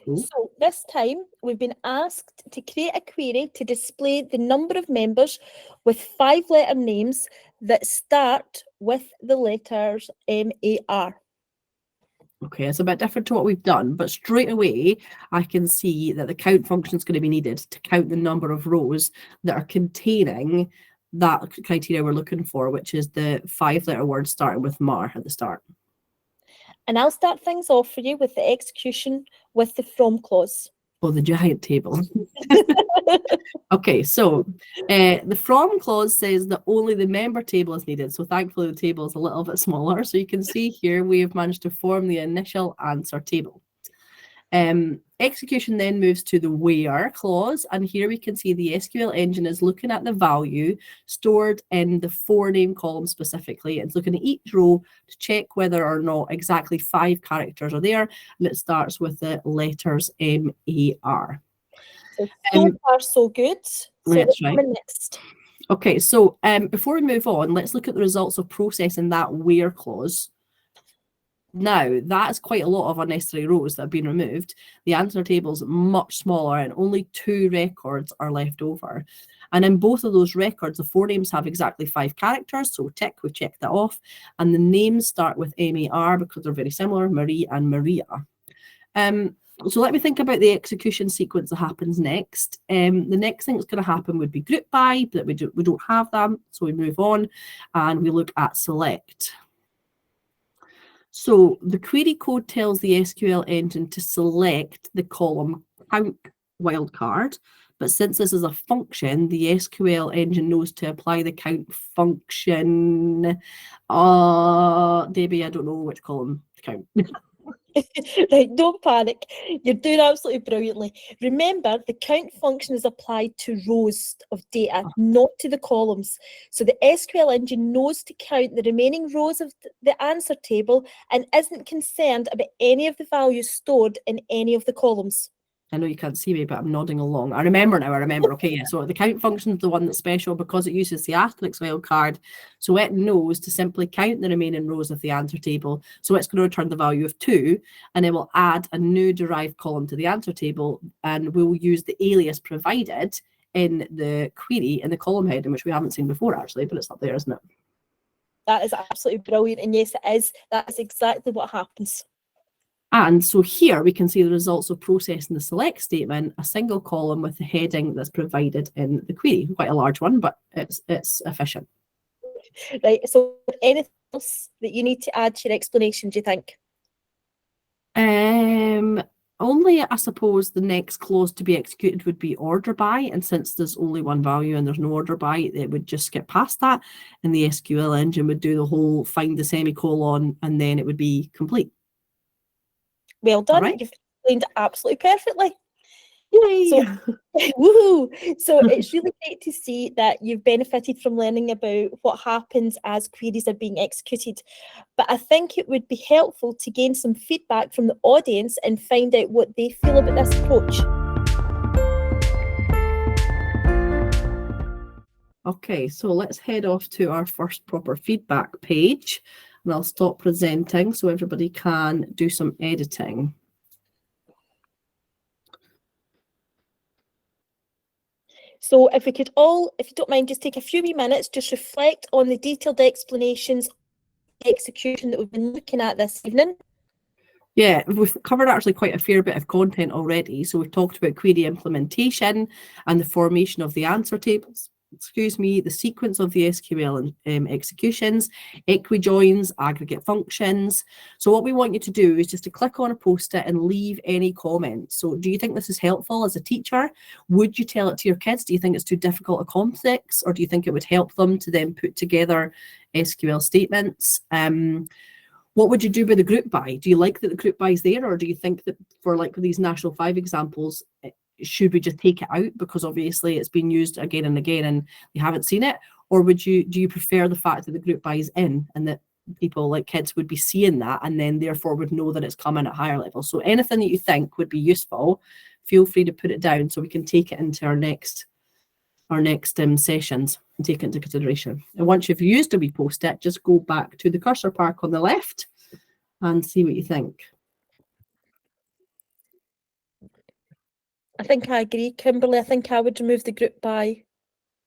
Cool. So this time we've been asked to create a query to display the number of members with 5-letter names that start with the letters MAR. Okay, it's a bit different to what we've done, but straight away I can see that the count function is going to be needed to count the number of rows that are containing that criteria we're looking for, which is the 5-letter word starting with MAR at the start. And I'll start things off for you with the execution with the from clause. Oh, the giant table. Okay, so the from clause says that only the member table is needed. So thankfully the table is a little bit smaller. So you can see here we have managed to form the initial answer table. Execution then moves to the where clause, and here we can see the SQL engine is looking at the value stored in the for-name column specifically. It's looking at each row to check whether or not exactly 5 characters are there, and it starts with the letters MAR. So far, so good. So that's right. Next. Okay, so before we move on, let's look at the results of processing that where clause. Now, that's quite a lot of unnecessary rows that have been removed. The answer table is much smaller and only 2 records are left over. And in both of those records, the forenames have exactly 5 characters. So tick, we check that off. And the names start with MAR because they're very similar, Marie and Maria. So let me think about the execution sequence that happens next. The next thing that's going to happen would be group by, but we don't have them. So we move on and we look at select. So the query code tells the SQL engine to select the column count wildcard, but since this is a function, the SQL engine knows to apply the count function. Debbie, I don't know which column to count. Right, don't panic. You're doing absolutely brilliantly. Remember, the count function is applied to rows of data, not to the columns. So the SQL engine knows to count the remaining rows of the answer table and isn't concerned about any of the values stored in any of the columns. I know you can't see me, but I'm nodding along. I remember now, okay, yeah. So the count function is the one that's special because it uses the asterisk wildcard. So it knows to simply count the remaining rows of the answer table. So it's going to return the value of 2, and it will add a new derived column to the answer table, and we'll use the alias provided in the query in the column heading, which we haven't seen before actually, but it's up there, isn't it? That is absolutely brilliant. And yes, it is. That is exactly what happens. And so here we can see the results of processing the select statement, a single column with the heading that's provided in the query. Quite a large one, but it's efficient. Right. So anything else that you need to add to your explanation, do you think? Only, I suppose, the next clause to be executed would be order by, and since there's only one value and there's no order by, it would just skip past that, and the SQL engine would do the whole find the semicolon, and then it would be complete. Well done. Right. You've explained it absolutely perfectly. Yay! So, woohoo! So it's really great to see that you've benefited from learning about what happens as queries are being executed. But I think it would be helpful to gain some feedback from the audience and find out what they feel about this approach. Okay, so let's head off to our first proper feedback page, and I'll stop presenting so everybody can do some editing. So if we could all, if you don't mind, just take a few wee minutes, just reflect on the detailed explanations of the execution that we've been looking at this evening. Yeah, we've covered actually quite a fair bit of content already. So we've talked about query implementation and the formation of the answer tables, the sequence of the SQL executions, equi-joins, aggregate functions. So what we want you to do is just to click on a post-it and leave any comments. So do you think this is helpful as a teacher? Would you tell it to your kids? Do you think it's too difficult or complex? Or do you think it would help them to then put together SQL statements? What would you do with the group by? Do you like that the group by is there, or do you think that for like these National 5 examples, should we just take it out because obviously it's been used again and again and you haven't seen it? Or do you prefer the fact that the group by is in and that people like kids would be seeing that and then therefore would know that it's coming at higher levels? So anything that you think would be useful, feel free to put it down so we can take it into our next sessions and take it into consideration. And once you've used a wee post-it, just go back to the cursor park on the left and see what you think. I think I agree, Kimberly. I think I would remove the group by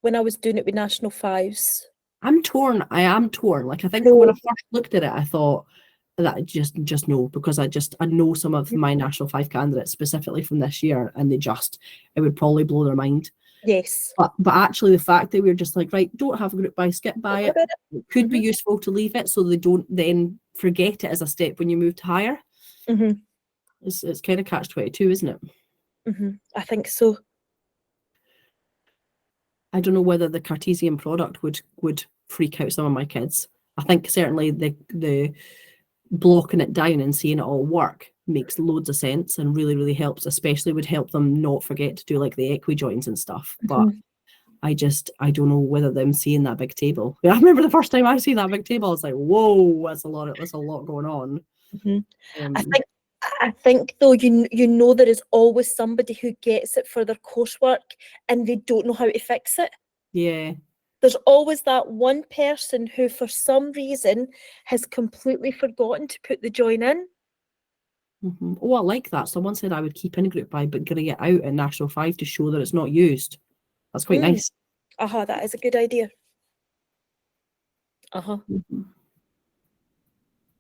when I was doing it with National 5s. I'm torn. I am torn. Like I think when I first looked at it, I thought that just no, because I know some of my National 5 candidates specifically from this year, and it would probably blow their mind. Yes. But actually the fact that we're just like, right, don't have a group by, skip by it could be useful to leave it so they don't then forget it as a step when you move to higher. It's kind of catch-22, isn't it? I think so. I don't know whether the Cartesian product would freak out some of my kids. I think certainly the blocking it down and seeing it all work makes loads of sense and really, really helps, especially would help them not forget to do like the equi-joins and stuff. But I don't know whether them seeing that big table. I remember the first time I see that big table, I was like, whoa, that's a lot going on. I think though, you know there is always somebody who gets it for their coursework and they don't know how to fix it. Yeah. There's always that one person who for some reason has completely forgotten to put the join in. Oh, I like that. Someone said I would keep in group by but getting it out in National 5 to show that it's not used. That's quite nice. That is a good idea.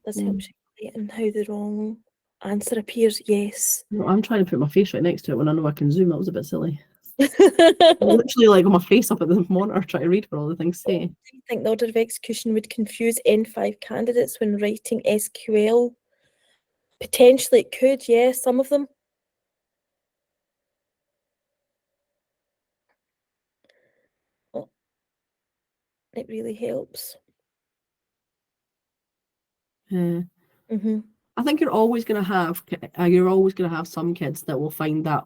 This helps you in how the wrong answer appears. Yes. No, I'm trying to put my face right next to it when I know I can zoom. That was a bit silly. I'm literally like on my face up at the monitor trying to read what all the things say. Do you think the order of execution would confuse N5 candidates when writing SQL? Potentially it could, yeah, some of them. It really helps. I think you're always going to have some kids that will find that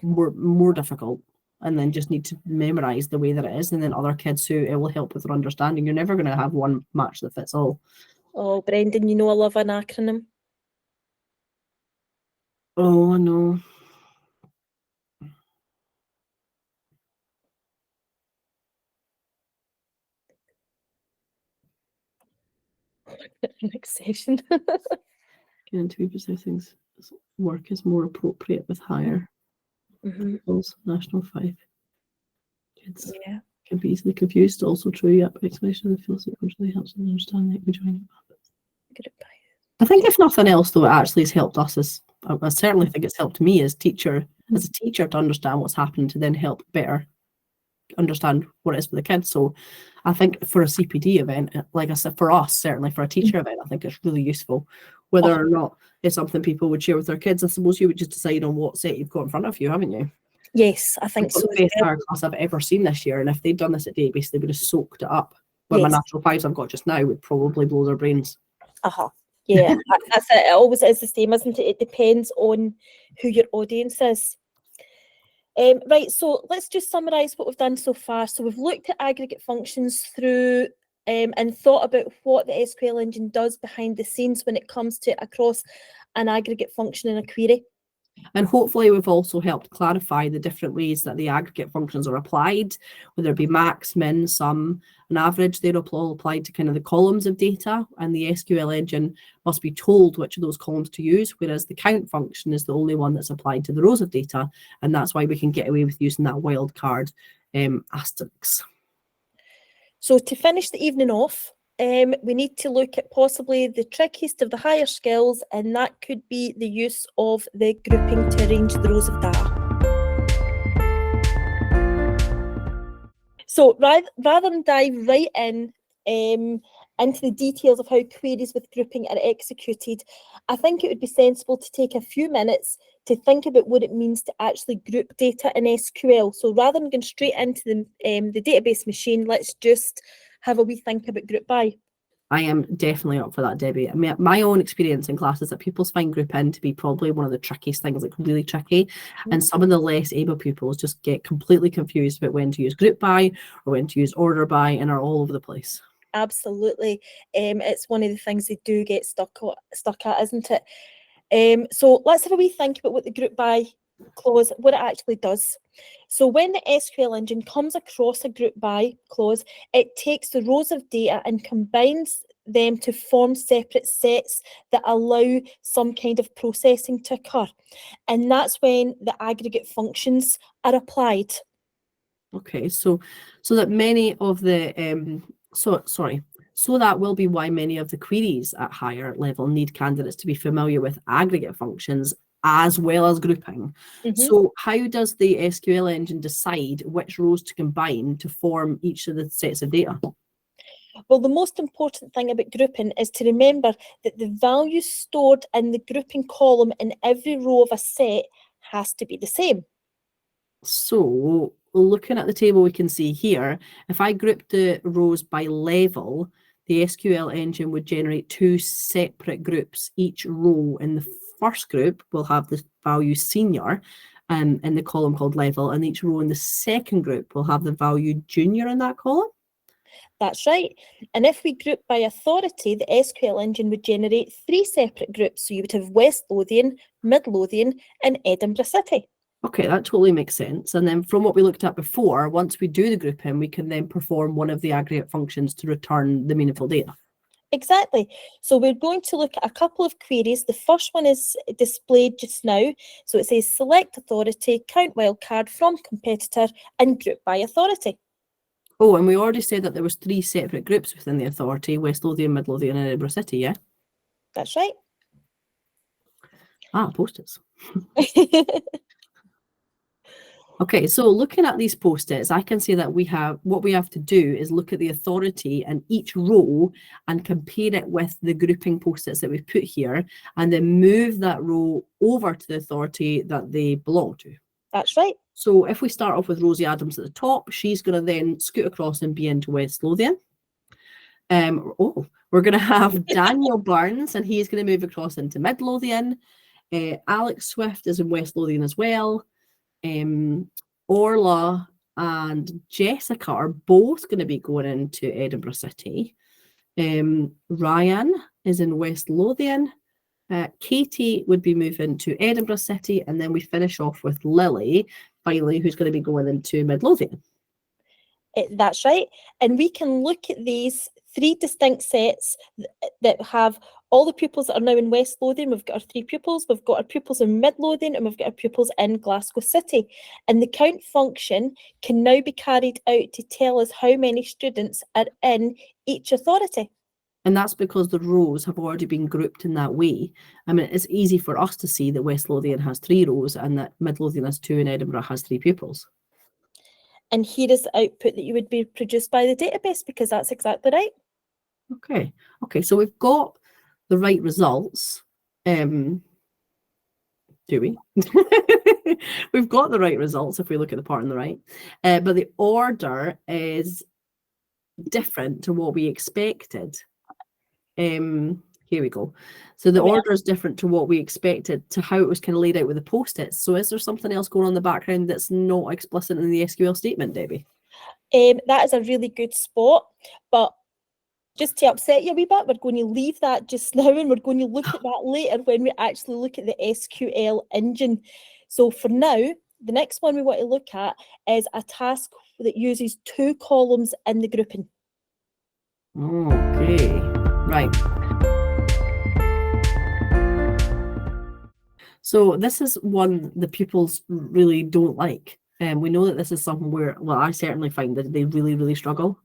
more difficult and then just need to memorize the way that it is, and then other kids who it will help with their understanding. You're never going to have one match that fits all. Oh, Brendan, you know I love an acronym. Oh, I know. Next session. Again, to be precise, things work is more appropriate with higher levels. National 5. Kids can be easily confused. Also true, yep. Explanation of the field sequence really helps them understand the equi-join methods. I think if nothing else, though, it actually has helped us I certainly think it's helped me as a teacher to understand what's happening, to then help better understand what it is for the kids. So I think for a CPD event, like I said, for us, certainly for a teacher event, I think it's really useful. Whether or not it's something people would share with their kids, I suppose you would just decide on what set you've got in front of you, haven't you? Yes, I think so. The best higher class I've ever seen this year, and if they'd done this at database, they would have soaked it up. But my natural 5s I've got just now would probably blow their brains. Yeah, that's it. It always is the same, isn't it? It depends on who your audience is. Right, so let's just summarise what we've done so far. So we've looked at aggregate functions through and thought about what the SQL engine does behind the scenes when it comes to across an aggregate function in a query. And hopefully we've also helped clarify the different ways that the aggregate functions are applied, whether it be max, min, sum, and average. They're all applied to kind of the columns of data, and the SQL engine must be told which of those columns to use, whereas the count function is the only one that's applied to the rows of data, and that's why we can get away with using that wildcard asterisk. So to finish the evening off, we need to look at possibly the trickiest of the higher skills, and that could be the use of the grouping to arrange the rows of data. So rather than dive right in into the details of how queries with grouping are executed, I think it would be sensible to take a few minutes to think about what it means to actually group data in SQL. So rather than going straight into the database machine, let's just have a wee think about group by. I am definitely up for that, Debbie. I mean, my own experience in class is that pupils find group in to be probably one of the trickiest things, like really tricky. And some of the less able pupils just get completely confused about when to use group by or when to use order by, and are all over the place. Absolutely. It's one of the things they do get stuck at, isn't it? So let's have a wee think about what the group by clause, what it actually does. So when the SQL engine comes across a group by clause, it takes the rows of data and combines them to form separate sets that allow some kind of processing to occur. And that's when the aggregate functions are applied. Okay, so that many of the so that will be why many of the queries at higher level need candidates to be familiar with aggregate functions as well as grouping. So how does the SQL engine decide which rows to combine to form each of the sets of data? Well, the most important thing about grouping is to remember that the value stored in the grouping column in every row of a set has to be the same. So looking at the table we can see here, if I group the rows by level, the SQL engine would generate two separate groups. Each row in the first group will have the value senior in the column called level, and each row in the second group will have the value junior in that column. That's right. And if we group by authority, the SQL engine would generate three separate groups. So you would have West Lothian, Mid Lothian, and Edinburgh City. Okay, that totally makes sense. And then from what we looked at before, once we do the grouping, we can then perform one of the aggregate functions to return the meaningful data. Exactly. So we're going to look at a couple of queries. The first one is displayed just now. So it says select authority, count wildcard from competitor, and group by authority. Oh, and we already said that there was three separate groups within the authority: West Lothian, Mid Lothian, and Edinburgh City, yeah? That's right. Post-its. Okay, so looking at these post-its, I can see that what we have to do is look at the authority in each row and compare it with the grouping post-its that we've put here, and then move that row over to the authority that they belong to. That's right. So if we start off with Rosie Adams at the top, she's going to then scoot across and be into West Lothian. We're going to have Daniel Burns, and he's going to move across into Mid Lothian. Alex Swift is in West Lothian as well. Orla and Jessica are both going to be going into Edinburgh City. Ryan is in West Lothian. Katie would be moving to Edinburgh City, and then we finish off with Lily, finally, who's going to be going into Mid Lothian. That's right. And we can look at these 3 distinct sets that have all the pupils that are now in West Lothian. We've got our 3 pupils, we've got our pupils in Mid Lothian, and we've got our pupils in Glasgow City. And the count function can now be carried out to tell us how many students are in each authority. And that's because the rows have already been grouped in that way. I mean, it's easy for us to see that West Lothian has 3 rows and that Mid Lothian has 2 and Edinburgh has 3 pupils. And here is the output that you would be produced by the database, because that's exactly right. Okay, so we've got the right results. Do we? We've got the right results if we look at the part on the right, but the order is different to what we expected. Here we go. So the order is different to what we expected to how it was kind of laid out with the post-its. So is there something else going on in the background that's not explicit in the SQL statement, Debbie? That is a really good spot, but just to upset you a wee bit, we're going to leave that just now, and we're going to look at that later when we actually look at the SQL engine. So for now, the next one we want to look at is a task that uses 2 columns in the grouping. Okay, right. So this is one the pupils really don't like. We know that this is something where, well, I certainly find that they really, really struggle.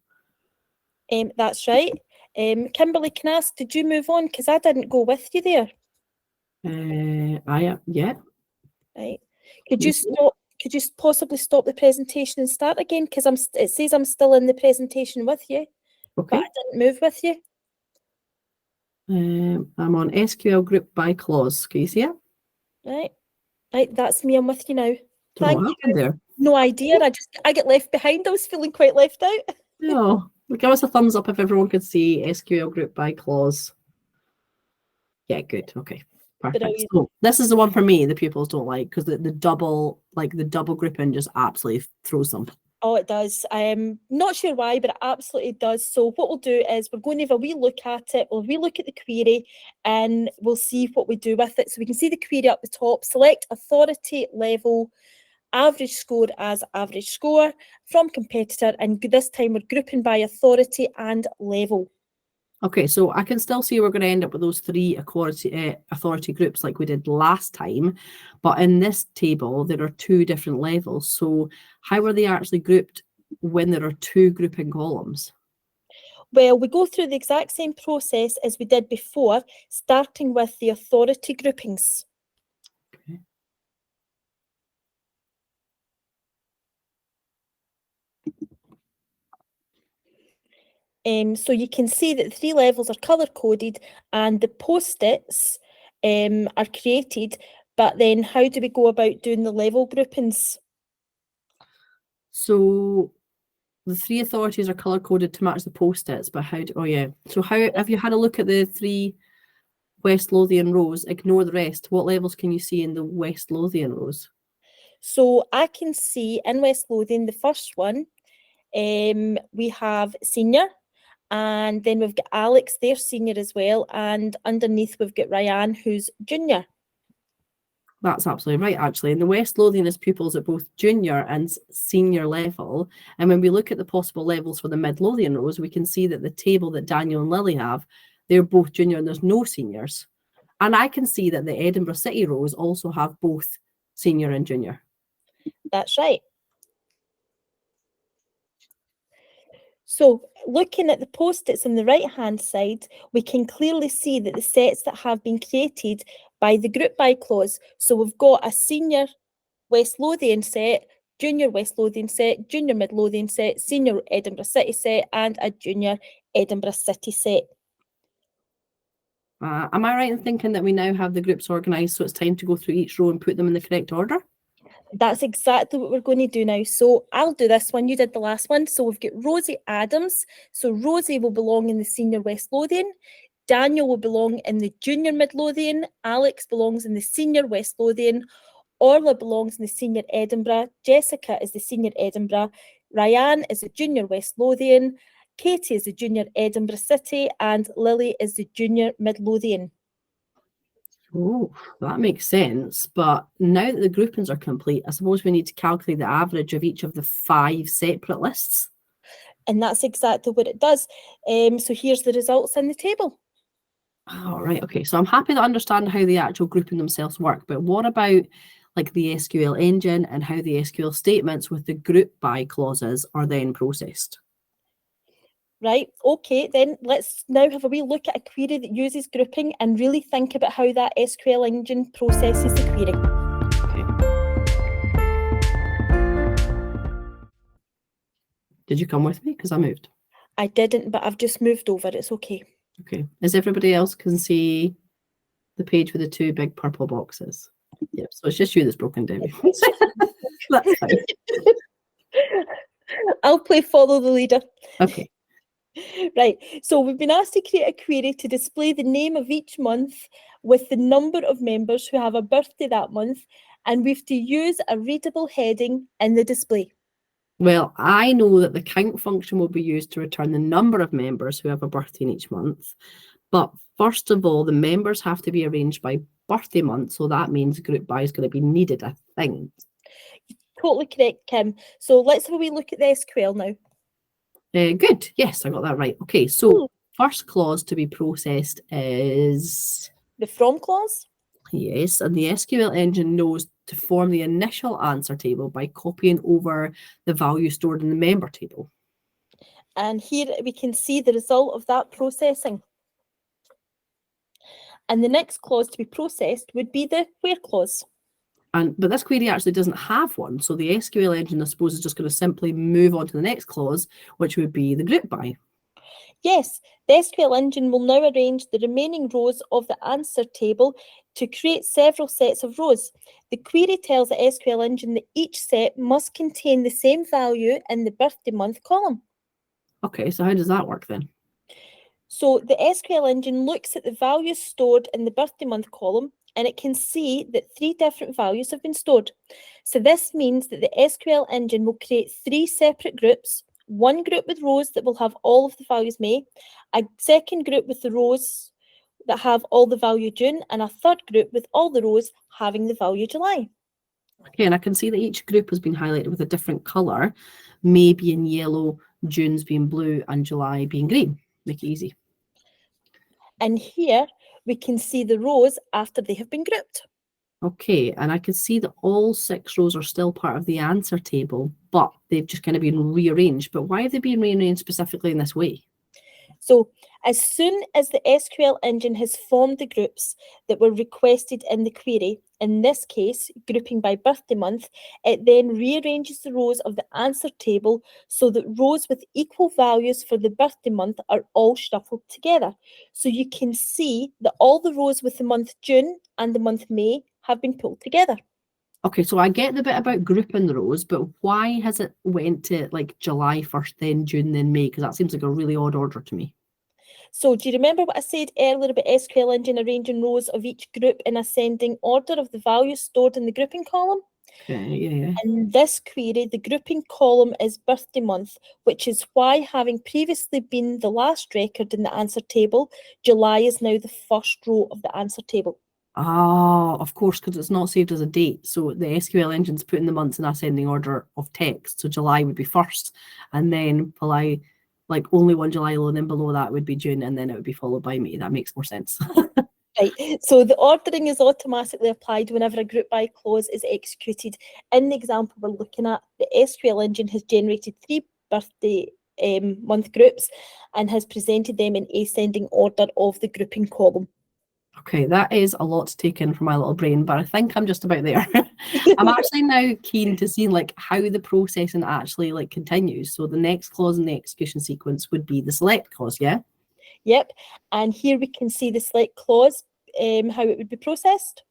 That's right. Kimberly, can I ask, did you move on? Because I didn't go with you there. Yeah. Right. Could you possibly stop the presentation and start again? Because it says I'm still in the presentation with you, Okay. but I didn't move with you. I'm on SQL group by clause. Can you see it? Right, that's me. I'm with you now. Thank you. There. No idea. I get left behind. I was feeling quite left out. No, give us a thumbs up if everyone could see SQL group by clause. Yeah, good. Okay, perfect. So this is the one for me the pupils don't like, because the double grouping just absolutely throws them. Oh, it does. I'm not sure why, but it absolutely does. So what we'll do is we're going to have a wee look at it. We'll relook at the query and we'll see what we do with it. So we can see the query up the top. Select authority level, average score as average score from competitor, and this time we're grouping by authority and level. Okay, so I can still see we're going to end up with those 3 authority groups like we did last time, but in this table there are 2 different levels. So how are they actually grouped when there are 2 grouping columns? Well, we go through the exact same process as we did before, starting with the authority groupings. Okay. So you can see that the 3 levels are colour-coded and the post-its are created, but then how do we go about doing the level groupings? So the 3 authorities are colour-coded to match the post-its, but so how have you had a look at the 3 West Lothian rows? Ignore the rest. What levels can you see in the West Lothian rows? So I can see in West Lothian, the first one, we have senior, and then we've got Alex, they're senior as well, and underneath we've got Ryan, who's junior. That's absolutely right, actually. And the West Lothian is pupils at both junior and senior level. And when we look at the possible levels for the Mid Lothian rows, we can see that the table that Daniel and Lily have, they're both junior and there's no seniors. And I can see that the Edinburgh City rows also have both senior and junior. That's right. So looking at the post-its on the right-hand side, we can clearly see that the sets that have been created by the group by clause. So we've got a senior West Lothian set, junior West Lothian set, junior Mid Lothian set, senior Edinburgh City set, and a junior Edinburgh City set. Am I right in thinking that we now have the groups organised, so it's time to go through each row and put them in the correct order? That's exactly what we're going to do now. So I'll do this one. You did the last one. So we've got Rosie Adams. So Rosie will belong in the senior West Lothian. Daniel will belong in the junior Mid Lothian. Alex belongs in the senior West Lothian. Orla belongs in the senior Edinburgh. Jessica is the senior Edinburgh. Ryan is the junior West Lothian. Katie is the junior Edinburgh City. And Lily is the junior Mid Lothian. Oh, that makes sense. But now that the groupings are complete, I suppose we need to calculate the average of each of the 5 separate lists. And that's exactly what it does. So here's the results in the table. Oh, right. Okay. So I'm happy to understand how the actual grouping themselves work, but what about like the SQL engine and how the SQL statements with the group by clauses are then processed? Right, okay, then let's now have a wee look at a query that uses grouping and really think about how that SQL engine processes the query. Okay. Did you come with me? Because I moved. I didn't, but I've just moved over. It's okay. Okay. Is everybody else can see the page with the two big purple boxes? Yep. So it's just you that's broken down. That's fine. I'll play follow the leader. Okay. Right, so we've been asked to create a query to display the name of each month with the number of members who have a birthday that month, and we've to use a readable heading in the display. Well, I know that the count function will be used to return the number of members who have a birthday in each month. But first of all, the members have to be arranged by birthday month. So that means group by is going to be needed, I think. Totally correct, Kim. So let's have a wee look at the SQL now. Good. Yes, I got that right. Okay, so first clause to be processed is the from clause. Yes, and the SQL engine knows to form the initial answer table by copying over the value stored in the member table. And here we can see the result of that processing. And the next clause to be processed would be the where clause. But this query actually doesn't have one, so the SQL engine, I suppose, is just going to simply move on to the next clause, which would be the group by. Yes, the SQL engine will now arrange the remaining rows of the answer table to create several sets of rows. The query tells the SQL engine that each set must contain the same value in the birthday month column. Okay, so how does that work then? So the SQL engine looks at the values stored in the birthday month column, and it can see that 3 different values have been stored. So this means that the SQL engine will create 3 separate groups, one group with rows that will have all of the values May, a second group with the rows that have all the value June, and a third group with all the rows having the value July. Okay, and I can see that each group has been highlighted with a different colour, May being yellow, June's being blue, and July being green. Make it easy. And here we can see the rows after they have been grouped. Okay, and I can see that all 6 rows are still part of the answer table, but they've just kind of been rearranged. But why have they been rearranged specifically in this way? So as soon as the SQL engine has formed the groups that were requested in the query, in this case, grouping by birthday month, it then rearranges the rows of the answer table so that rows with equal values for the birthday month are all shuffled together. So you can see that all the rows with the month June and the month May have been pulled together. Okay, so I get the bit about grouping the rows, but why has it went to like July 1st, then June, then May? Because that seems like a really odd order to me. So do you remember what I said earlier about SQL engine arranging rows of each group in ascending order of the values stored in the grouping column? Okay, yeah. In this query, the grouping column is birthday month, which is why, having previously been the last record in the answer table, July is now the first row of the answer table. Ah, of course, because it's not saved as a date. So the SQL engine's putting the months in ascending order of text. So July would be first, and then July, like only one July, and then below that would be June, and then it would be followed by May. That makes more sense. Right, so the ordering is automatically applied whenever a group by clause is executed. In the example we're looking at, the SQL engine has generated 3 birthday month groups and has presented them in ascending order of the grouping column. Okay, that is a lot to take in for my little brain, but I think I'm just about there. I'm actually now keen to see like how the processing actually like continues. So the next clause in the execution sequence would be the select clause, yeah? Yep, and here we can see the select clause, how it would be processed.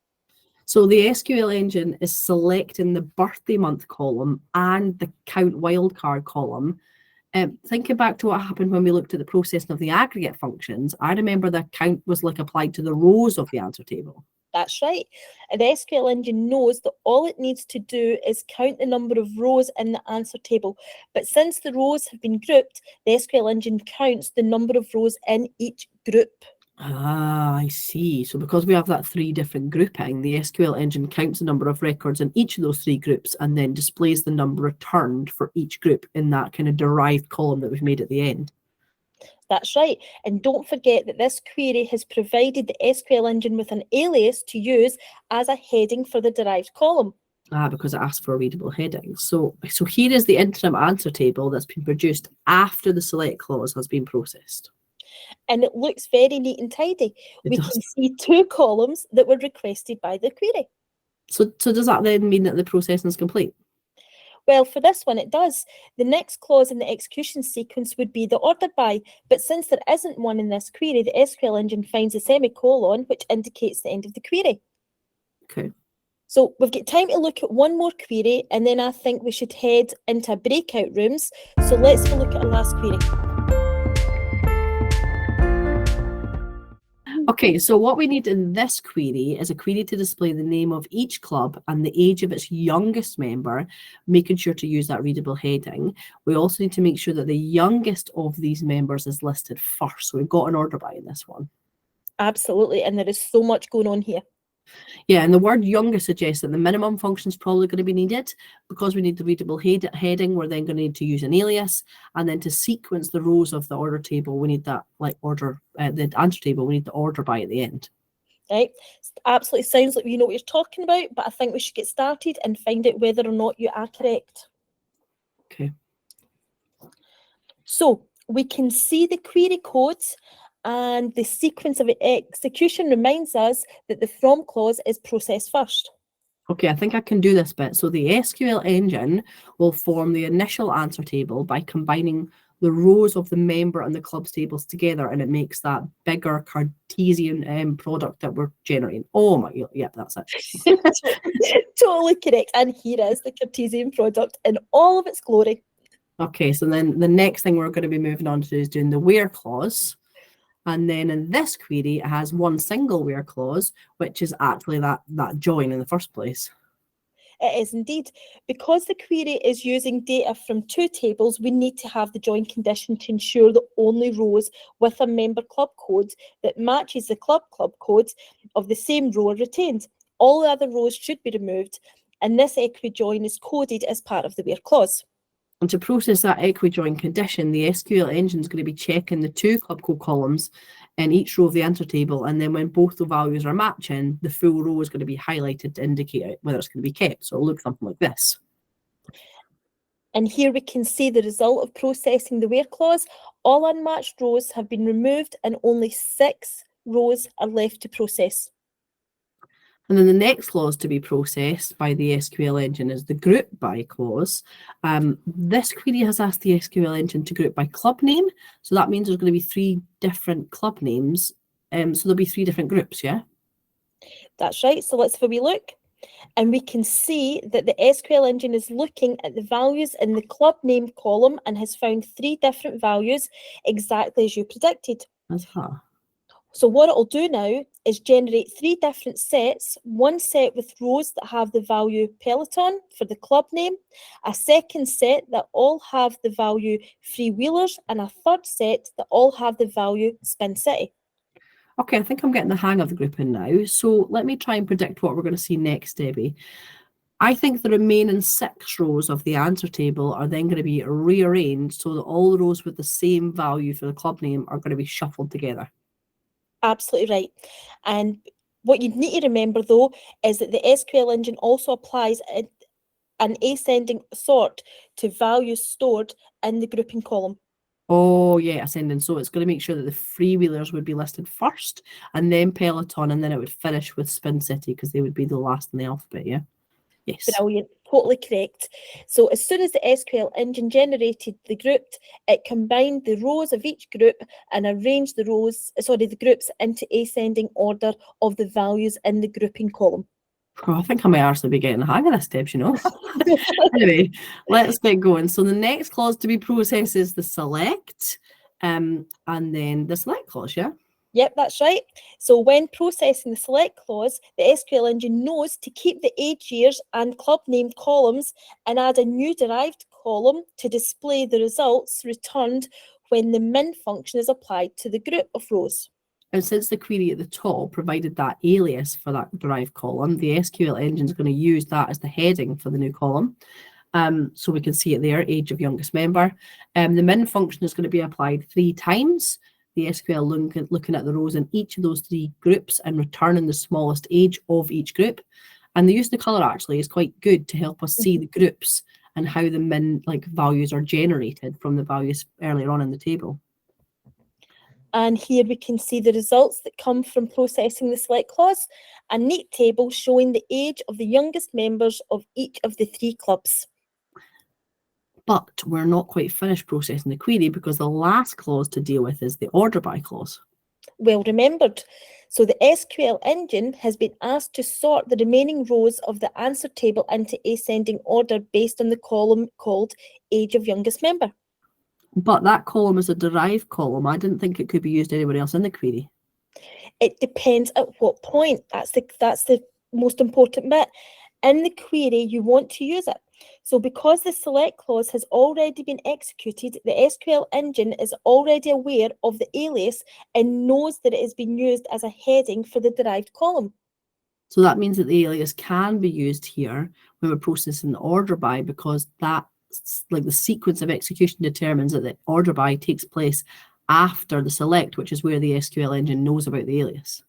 So the SQL engine is selecting the birthday month column and the count wildcard column. Thinking back to what happened when we looked at the processing of the aggregate functions, I remember the count was like applied to the rows of the answer table. That's right. And the SQL engine knows that all it needs to do is count the number of rows in the answer table. But since the rows have been grouped, the SQL engine counts the number of rows in each group. Ah, I see. So because we have that 3 different grouping, the SQL engine counts the number of records in each of those 3 groups and then displays the number returned for each group in that kind of derived column that we've made at the end. That's right. And don't forget that this query has provided the SQL engine with an alias to use as a heading for the derived column. Ah, because it asks for a readable heading. So here is the interim answer table that's been produced after the select clause has been processed. And it looks very neat and tidy. We does. can see 2 columns that were requested by the query. So does that then mean that the processing is complete? Well, for this one, it does. The next clause in the execution sequence would be the order by, but since there isn't one in this query, the SQL engine finds a semicolon, which indicates the end of the query. Okay. So we've got time to look at one more query, and then I think we should head into breakout rooms. So let's have a look at our last query. Okay, so what we need in this query is a query to display the name of each club and the age of its youngest member, making sure to use that readable heading. We also need to make sure that the youngest of these members is listed first. So we've got an order by in this one. Absolutely, and there is so much going on here. Yeah, and the word youngest suggests that the minimum function is probably going to be needed. Because we need the readable heading, we're then going to need to use an alias. And then to sequence the rows of the order table, we need that the answer table, we need the order by at the end. Right, absolutely sounds like you know what you're talking about, but I think we should get started and find out whether or not you are correct. Okay. So we can see the query codes, and the sequence of execution reminds us that the from clause is processed first. Okay, I think I can do this bit. So the SQL engine will form the initial answer table by combining the rows of the member and the clubs tables together, and it makes that bigger Cartesian product that we're generating. Oh my, yeah, that's it. Totally correct. And here is the Cartesian product in all of its glory. Okay, so then the next thing we're going to be moving on to is doing the where clause. And then in this query, it has one single where clause, which is actually that join in the first place. It is indeed. Because the query is using data from 2 tables, we need to have the join condition to ensure that only rows with a member club code that matches the club code of the same row are retained. All the other rows should be removed, and this equi-join is coded as part of the where clause. And to process that equi-join condition, the SQL engine is going to be checking the 2 club code columns in each row of the answer table. And then when both the values are matching, the full row is going to be highlighted to indicate whether it's going to be kept. So it'll look something like this. And here we can see the result of processing the where clause. All unmatched rows have been removed and only 6 rows are left to process. And then the next clause to be processed by the SQL engine is the group by clause. This query has asked the SQL engine to group by club name. So that means there's going to be 3 different club names. So there'll be 3 different groups, yeah? That's right. So let's have a wee look. And we can see that the SQL engine is looking at the values in the club name column and has found 3 different values exactly as you predicted. Uh-huh. So what it'll do now is generate 3 different sets, one set with rows that have the value Peloton for the club name, a second set that all have the value Freewheelers, and a third set that all have the value Spin City. Okay, I think I'm getting the hang of the grouping now. So let me try and predict what we're going to see next, Debbie. I think the remaining 6 rows of the answer table are then going to be rearranged so that all the rows with the same value for the club name are going to be shuffled together. Absolutely right. And what you need to remember, though, is that the SQL engine also applies an ascending sort to values stored in the grouping column. Oh, yeah, ascending. So it's going to make sure that the freewheelers would be listed first, and then Peloton, and then it would finish with Spin City because they would be the last in the alphabet, yeah? Yes. Brilliant, totally correct. So as soon as the SQL engine generated the group, it combined the rows of each group and arranged the groups into ascending order of the values in the grouping column. Oh, I think I might actually be getting the hang of this, Debs, you know. Anyway, let's get going. So the next clause to be processed is the select, and then the select clause, yeah? Yep, that's right. So when processing the select clause, the SQL engine knows to keep the age years and club name columns and add a new derived column to display the results returned when the min function is applied to the group of rows. And since the query at the top provided that alias for that derived column, the SQL engine is going to use that as the heading for the new column. So we can see it there, age of youngest member. The min function is going to be applied 3 times. The SQL looking at the rows in each of those 3 groups and returning the smallest age of each group. And the use of the color actually is quite good to help us see the groups and how the min values are generated from the values earlier on in the table. And here we can see the results that come from processing the select clause, a neat table showing the age of the youngest members of each of the 3 clubs. But we're not quite finished processing the query because the last clause to deal with is the order by clause. Well remembered. So the SQL engine has been asked to sort the remaining rows of the answer table into ascending order based on the column called age of youngest member. But that column is a derived column. I didn't think it could be used anywhere else in the query. It depends at what point. That's the most important bit. In the query, you want to use it. So because the select clause has already been executed, the SQL engine is already aware of the alias and knows that it has been used as a heading for the derived column. So that means that the alias can be used here when we're processing the order by, because that the sequence of execution determines that the order by takes place after the select, which is where the SQL engine knows about the alias.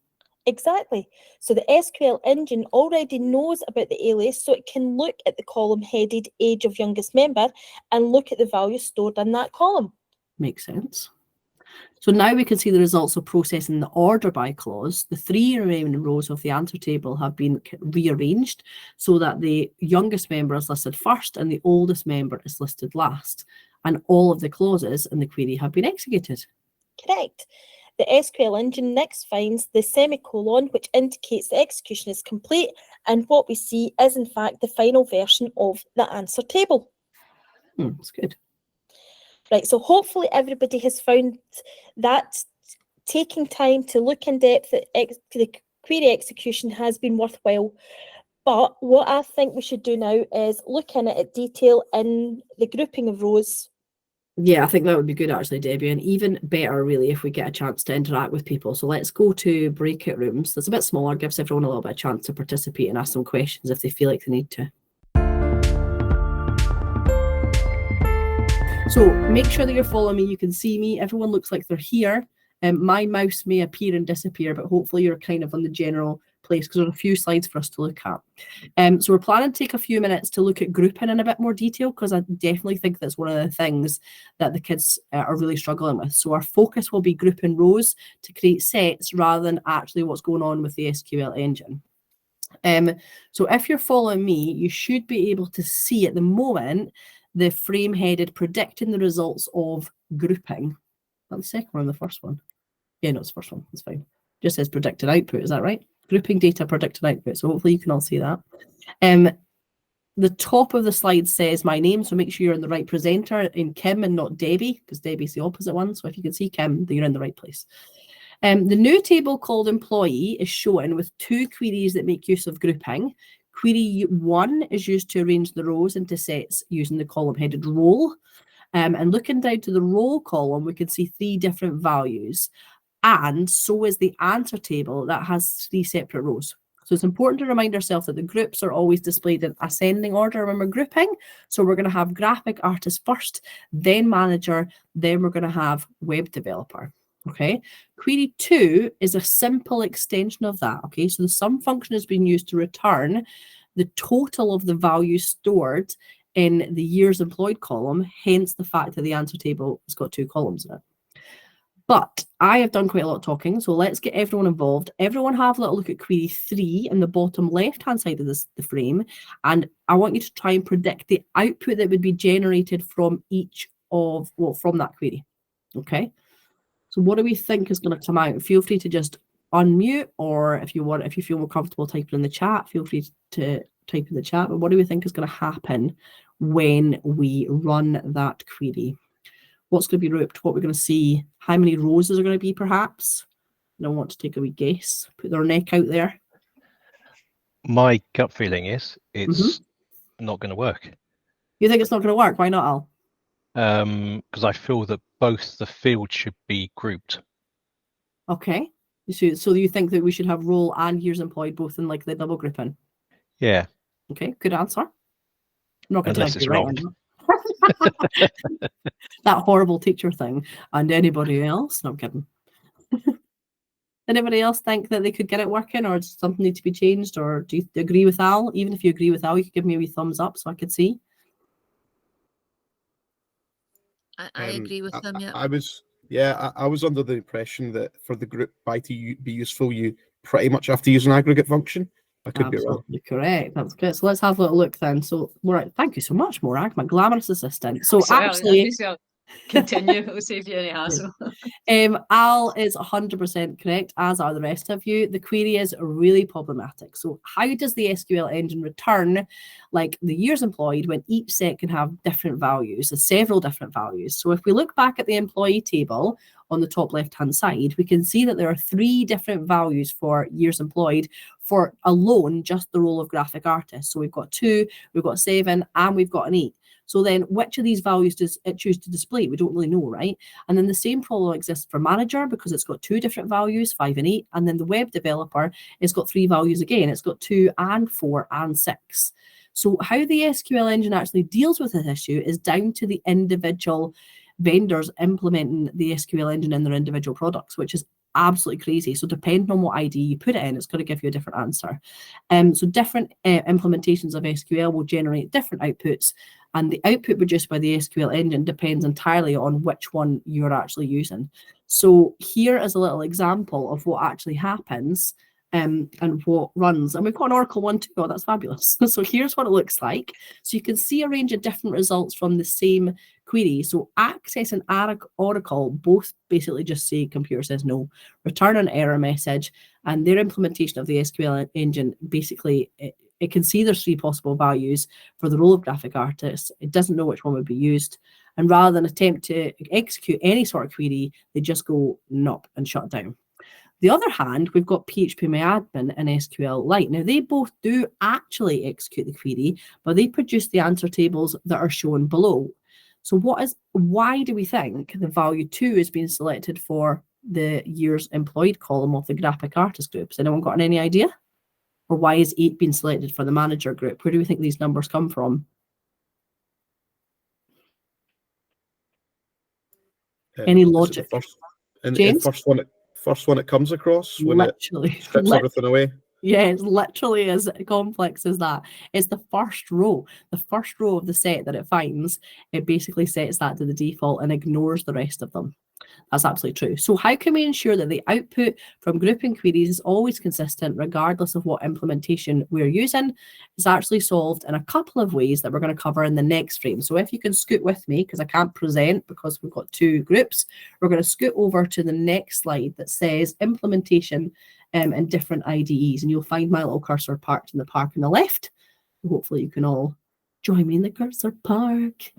Exactly. So the SQL engine already knows about the alias, so it can look at the column headed age of youngest member and look at the values stored in that column. Makes sense. So now we can see the results of processing the order by clause. The 3 remaining rows of the answer table have been rearranged so that the youngest member is listed first and the oldest member is listed last. And all of the clauses in the query have been executed. Correct. The SQL engine next finds the semicolon, which indicates the execution is complete, and what we see is in fact the final version of the answer table. That's good. Right, so hopefully everybody has found that taking time to look in depth at the query execution has been worthwhile. But what I think we should do now is look in it at detail in the grouping of rows. Yeah, I think that would be good actually, Debbie, and even better really if we get a chance to interact with people. So let's go to breakout rooms. That's a bit smaller, gives everyone a little bit of chance to participate and ask some questions if they feel like they need to. So make sure that you're following me. You can see me. Everyone looks like they're here. My mouse may appear and disappear, but hopefully you're kind of on the general place because there are a few slides for us to look at. So we're planning to take a few minutes to look at grouping in a bit more detail because I definitely think that's one of the things that the kids are really struggling with. So our focus will be grouping rows to create sets rather than actually what's going on with the SQL engine. So if you're following me, you should be able to see at the moment the frame headed predicting the results of grouping. Not the second one, the first one. Yeah, no, it's the first one. It's fine. Just says predicted output. Is that right? Grouping data, predicted output. So hopefully you can all see that. The top of the slide says my name, so make sure you're in the right presenter in Kim and not Debbie, because Debbie's the opposite one. So if you can see Kim, then you're in the right place. The new table called employee is shown with 2 queries that make use of grouping. Query 1 is used to arrange the rows into sets using the column headed role. And looking down to the role column, we can see 3 different values. And so is the answer table that has 3 separate rows. So it's important to remind ourselves that the groups are always displayed in ascending order when we're grouping. So we're going to have graphic artist first, then manager, then we're going to have web developer. Okay, query 2 is a simple extension of that. Okay, so the sum function has been used to return the total of the values stored in the years employed column, hence the fact that the answer table has got 2 columns in it. But I have done quite a lot of talking, so let's get everyone involved. Everyone have a little look at query 3 in the bottom left-hand side of the frame, and I want you to try and predict the output that would be generated from from that query. Okay. So what do we think is going to come out? Feel free to just unmute, or if you feel more comfortable typing in the chat, feel free to type in the chat. But what do we think is going to happen when we run that query? What's going to be grouped? What we're going to see? How many rows is there going to be, perhaps? I don't want to take a wee guess. Put their neck out there. My gut feeling is it's not going to work. You think it's not going to work? Why not, Al? Because I feel that both the fields should be grouped. Okay. So you think that we should have role and years employed both in like the double grouping? Yeah, Okay, good answer. I'm not going to tell unless you it's right wrong. that horrible teacher thing. And anybody else? No, I'm kidding. Anybody else think that they could get it working, or does something need to be changed? Or do you agree with Al? Even if you agree with Al, you could give me a wee thumbs up so I could see. I agree with them. Yeah. I was under the impression that for the group by to be useful, you pretty much have to use an aggregate function. I could be wrong. Absolutely correct. That's good. So let's have a little look then. So, Morag, thank you so much, Morag, my glamorous assistant. So actually, I'll continue. It'll save you any hassle. Al is 100% correct, as are the rest of you. The query is really problematic. So how does the SQL engine return like the years employed when each set can have different values, several different values? So if we look back at the employee table on the top left-hand side, we can see that there are 3 different values for years employed for alone just the role of graphic artist. So we've got 2, we've got 7, and we've got an 8. So then which of these values does it choose to display? We don't really know, right? And then the same problem exists for manager because it's got 2 different values, 5 and 8. And then the web developer has got 3 values again. It's got 2 and 4 and 6. So how the SQL engine actually deals with this issue is down to the individual vendors implementing the SQL engine in their individual products, which is absolutely crazy. So depending on what ID you put it in, it's going to give you a different answer. So different implementations of SQL will generate different outputs, and the output produced by the SQL engine depends entirely on which one you're actually using. So here is a little example of what actually happens and what runs. And we've got an Oracle one too. Oh, that's fabulous. So here's what it looks like. So you can see a range of different results from the same query. So Access and Oracle both basically just say computer says no, return an error message, and their implementation of the SQL engine basically it can see there's 3 possible values for the role of graphic artist. It doesn't know which one would be used. And rather than attempt to execute any sort of query, they just go nope and shut down. The other hand, we've got PHPMyAdmin and SQLite. Now, they both do actually execute the query, but they produce the answer tables that are shown below. So why do we think the value 2 is being selected for the years employed column of the graphic artist group? Has anyone got any idea? Or why is 8 being selected for the manager group? Where do we think these numbers come from? Any logic? The first one it comes across when literally, it strips everything away. Yeah, it's literally as complex as that. It's the first row. The first row of the set that it finds, it basically sets that to the default and ignores the rest of them. That's absolutely true. So how can we ensure that the output from grouping queries is always consistent regardless of what implementation we're using? It's actually solved in a couple of ways that we're going to cover in the next frame. So if you can scoot with me, because I can't present because we've got 2 groups, we're going to scoot over to the next slide that says implementation and different IDEs, and you'll find my little cursor parked in the park on the left. Hopefully you can all join me in the cursor park.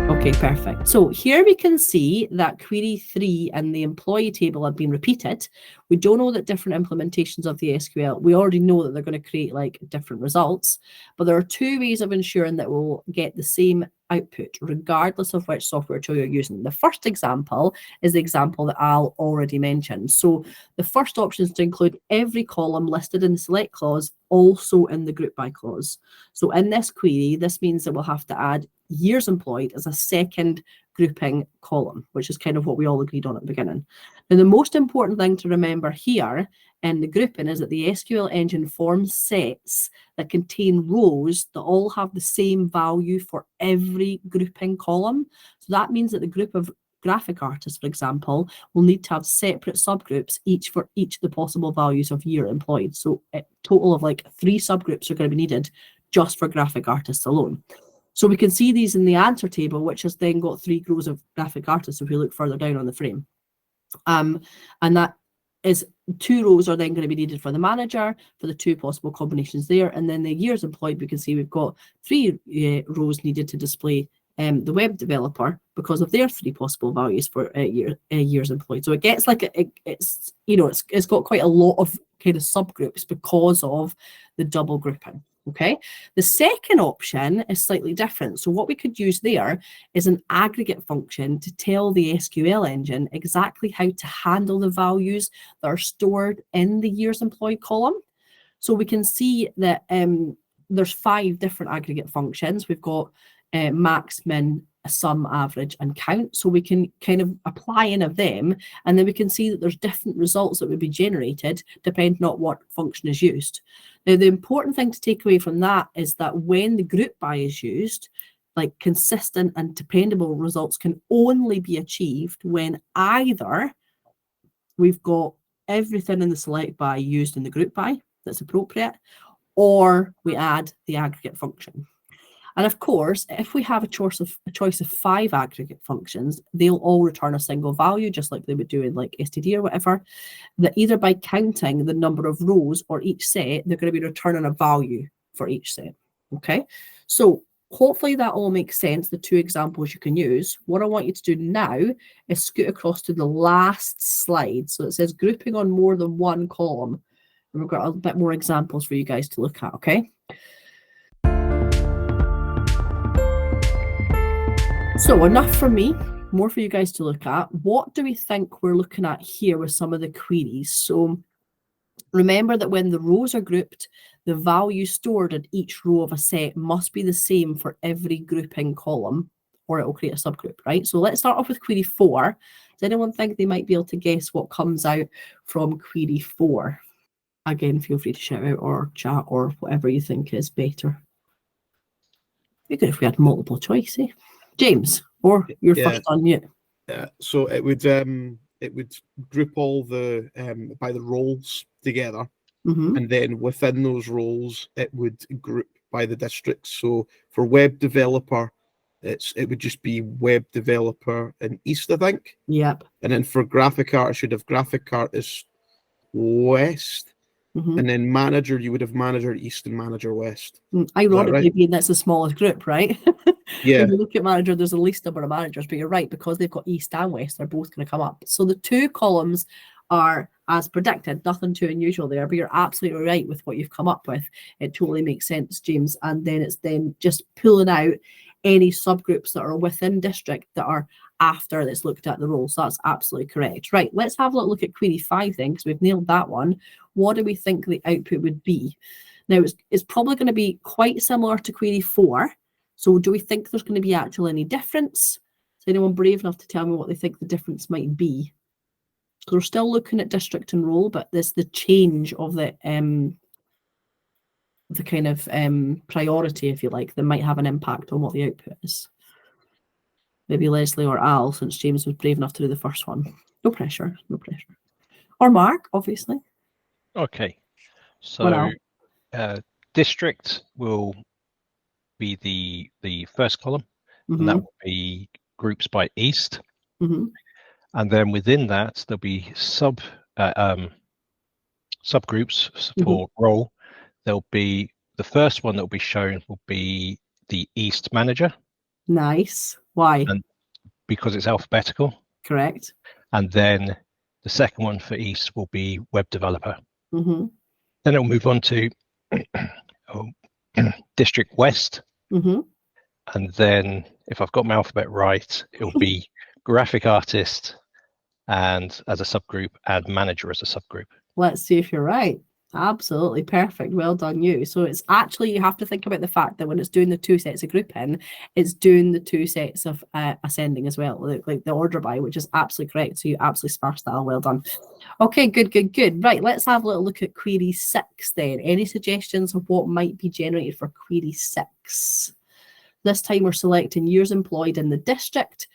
Okay, perfect. So here we can see that query 3 and the employee table have been repeated. We don't know that different implementations of the SQL, we already know that they're going to create like different results, but there are 2 ways of ensuring that we'll get the same output regardless of which software tool you're using. The first example is the example that Al already mentioned. So the first option is to include every column listed in the select clause also in the group by clause. So in this query, this means that we'll have to add years employed as a second grouping column, which is kind of what we all agreed on at the beginning. Now, the most important thing to remember here in the grouping is that the SQL engine forms sets that contain rows that all have the same value for every grouping column. So that means that the group of graphic artists, for example, will need to have separate subgroups, each for each of the possible values of year employed. So a total of like 3 subgroups are going to be needed just for graphic artists alone. So we can see these in the answer table, which has then got 3 rows of graphic artists if we look further down on the frame. And that is 2 rows are then going to be needed for the manager, for the 2 possible combinations there. And then the years employed, we can see we've got 3 rows needed to display the web developer because of their 3 possible values for years employed. So it gets like it's got quite a lot of kind of subgroups because of the double grouping. Okay, the second option is slightly different. So what we could use there is an aggregate function to tell the SQL engine exactly how to handle the values that are stored in the years employed column. So we can see that there's 5 different aggregate functions. We've got max, min, sum, average, and count. So we can kind of apply any of them, and then we can see that there's different results that would be generated depending on what function is used. Now, the important thing to take away from that is that when the group by is used, like consistent and dependable results can only be achieved when either we've got everything in the select by used in the group by that's appropriate, or we add the aggregate function. And of course, if we have a choice of 5 aggregate functions, they'll all return a single value, just like they would do in like STD or whatever, that either by counting the number of rows or each set, they're going to be returning a value for each set. Okay, so hopefully that all makes sense, the 2 examples you can use. What I want you to do now is scoot across to the last slide. So it says grouping on more than one column. And we've got a bit more examples for you guys to look at, okay? So enough from me, more for you guys to look at. What do we think we're looking at here with some of the queries? So remember that when the rows are grouped, the value stored at each row of a set must be the same for every grouping column, or it will create a subgroup, right? So let's start off with query 4. Does anyone think they might be able to guess what comes out from query 4? Again, feel free to shout out or chat or whatever you think is better. It'd be good if we had multiple choice, eh? James, or you're first on mute. Yeah, so it would group all the by the roles together, and then within those roles it would group by the districts. So for web developer, it would just be web developer in East, I think. Yep. And then for graphic art, it should have graphic artist West. And then manager, you would have manager East and manager West. Ironically, being that's the smallest group, right? Yeah. When you look at manager, there's the least number of managers, but you're right, because they've got East and West, they're both going to come up. So the 2 columns are as predicted, nothing too unusual there, but you're absolutely right with what you've come up with. It totally makes sense, James. And then it's then just pulling out any subgroups that are within district that are after it's looked at the role. So that's absolutely correct. Right, let's have a look at query 5 then, because we've nailed that one. What do we think the output would be? Now, it's probably going to be quite similar to query 4. So do we think there's going to be actually any difference? Is anyone brave enough to tell me what they think the difference might be? So we're still looking at district and role, but there's the change of the kind of priority, if you like, that might have an impact on what the output is. Maybe Leslie or Al, since James was brave enough to do the first one. No pressure, no pressure. Or Mark, obviously. Okay, so district will be the first column, and that will be groups by East. And then within that, there'll be subgroups for role. There'll be the first one that will be shown will be the East manager. Nice. Why? And because it's alphabetical. Correct. And then the second one for East will be web developer. Then it'll move on to District West. And then, if I've got my alphabet right, it'll be graphic artist and as a subgroup and manager as a subgroup. Let's see if you're right. Absolutely perfect. Well done, you. So it's actually, you have to think about the fact that when it's doing the 2 sets of grouping, it's doing the 2 sets of ascending as well, like the order by, which is absolutely correct. So you absolutely smashed that. Well done. Okay, good. Right, let's have a little look at query 6 then. Any suggestions of what might be generated for query 6? This time we're selecting years employed in the district.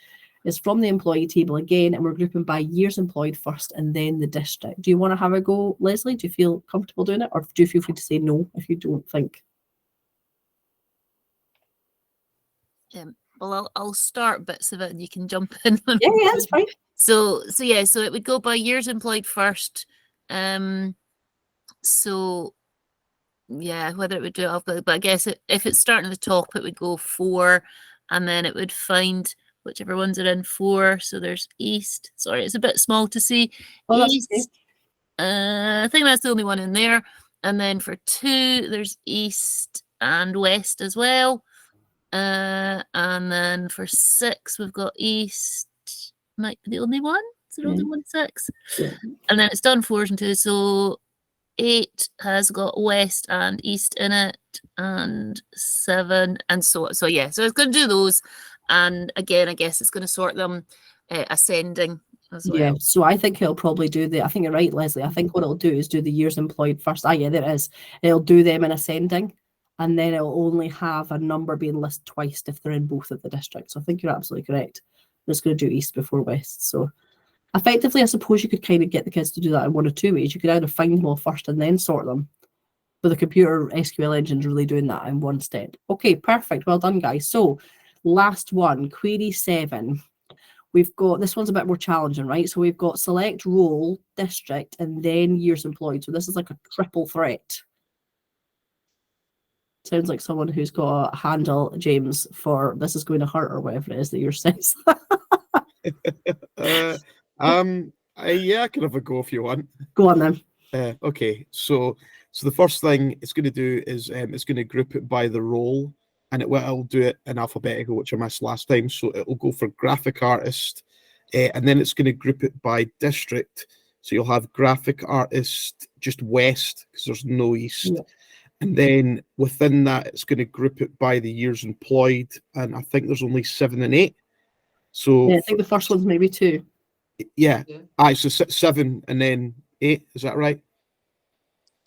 It's from the employee table again, and we're grouping by years employed first and then the district. Do you want to have a go, Leslie? Do you feel comfortable doing it, or do you feel free to say no if you don't think? Well, I'll start bits of it and you can jump in. Yeah, that's fine. So it would go by years employed first. So yeah, whether it would do it, but I guess if it's starting at the top, it would go 4, and then it would find whichever ones are in 4. So there's East. Sorry, it's a bit small to see. Oh, East. I think that's the only one in there. And then for 2, there's east and west as well. And then for 6, we've got east, might be the only one. Is there only one 6? Yeah. And then it's done 4s and 2s. So 8 has got west and east in it, and 7, and so yeah. So it's going to do those. And again, I guess it's going to sort them ascending as well. Yeah, so I think it'll probably do I think you're right, Leslie. I think what it'll do is do the years employed first. Ah, yeah, there it is. It'll do them in ascending, and then it'll only have a number being listed twice if they're in both of the districts. So I think you're absolutely correct. It's going to do east before west. So effectively, I suppose you could kind of get the kids to do that in one or two ways. You could either find them all first and then sort them. But the computer SQL engine's really doing that in one step. Okay, perfect. Well done, guys. So last one, query 7. We've got, this one's a bit more challenging, right? So we've got select role, district, and then years employed. So this is like a triple threat. Sounds like someone who's got a handle, James, for this is going to hurt or whatever it is that yours says. Yeah, I can have a go if you want. Go on then. Okay, so the first thing it's going to do is it's going to group it by the role, and it'll do it in alphabetical, which I missed last time. So it'll go for graphic artist, and then it's going to group it by district. So you'll have graphic artist just west because there's no east. Yeah. And then within that, it's going to group it by the years employed, and I think there's only 7 and 8. So yeah, I think the first one's maybe 2. Yeah. So 7 and then 8. Is that right?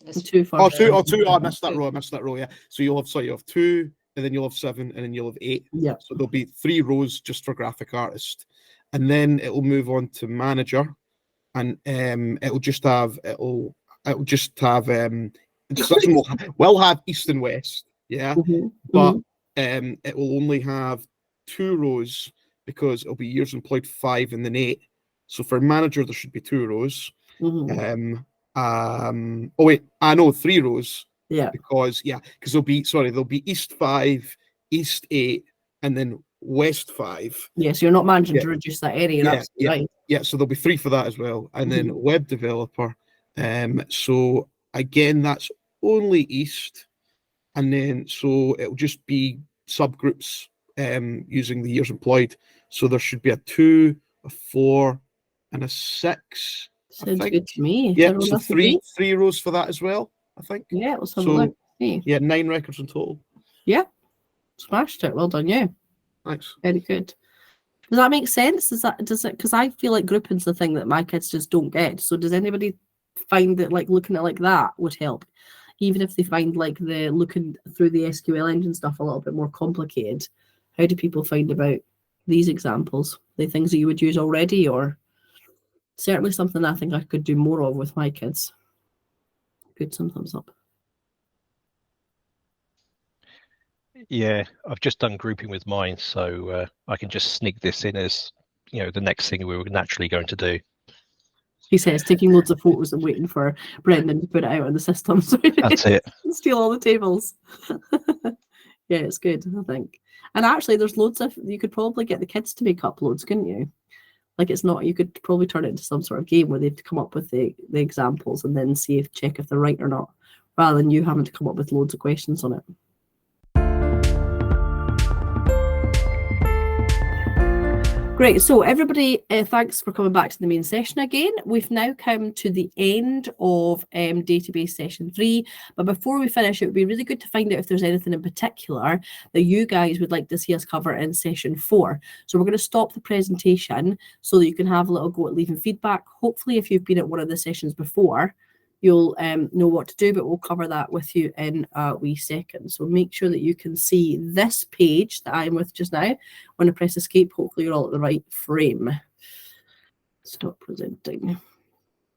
It's 2 first. Oh, 2. Oh, I missed that row. Yeah. So you'll have 2, and then you'll have 7, and then you'll have 8. Yeah. So there'll be 3 rows just for graphic artist, and then it'll move on to manager, and it'll just have we'll have east and west. Yeah. Mm-hmm. But it will only have 2 rows because it'll be years employed 5 and then 8. So for manager, there should be 2 rows. Mm-hmm. Oh wait, I know 3 rows. Yeah. Because there'll be east 5, east 8, and then west 5. Yeah, so you're not managing to reduce that area. Yeah, right. Yeah, so there'll be 3 for that as well. And then web developer. So again, that's only east. And then so it'll just be subgroups using the years employed. So there should be a 2, a 4, and a 6. Sounds good to me. Yeah, so 3 rows for that as well, I think. Yeah, let's have a look. Yeah, 9 records in total. Yeah, smashed it. Well done, you. Thanks. Very good. Does that make sense? Does it? Because I feel like grouping's the thing that my kids just don't get. So does anybody find that like looking at like that would help? Even if they find like the looking through the SQL engine stuff a little bit more complicated, how do people find about these examples? Are they things that you would use already, or certainly something I think I could do more of with my kids? Good, some thumbs up. Yeah, I've just done grouping with mine, so I can just sneak this in as the next thing we were naturally going to do. He says, taking loads of photos and waiting for Brendan to put it out on the system. So that's it. Steal all the tables. Yeah, it's good, I think. And actually, there's loads of, you could probably get the kids to make uploads, couldn't you? Like it's not, you could probably turn it into some sort of game where they have to come up with the examples and then check if they're right or not, rather than you having to come up with loads of questions on it. Great, so everybody, thanks for coming back to the main session again. We've now come to the end of database session 3, but before we finish, it would be really good to find out if there's anything in particular that you guys would like to see us cover in session 4. So we're going to stop the presentation so that you can have a little go at leaving feedback. Hopefully, if you've been at one of the sessions before, you'll know what to do, but we'll cover that with you in a wee second. So make sure that you can see this page that I'm with just now. When I press escape, hopefully you're all at the right frame. Stop presenting.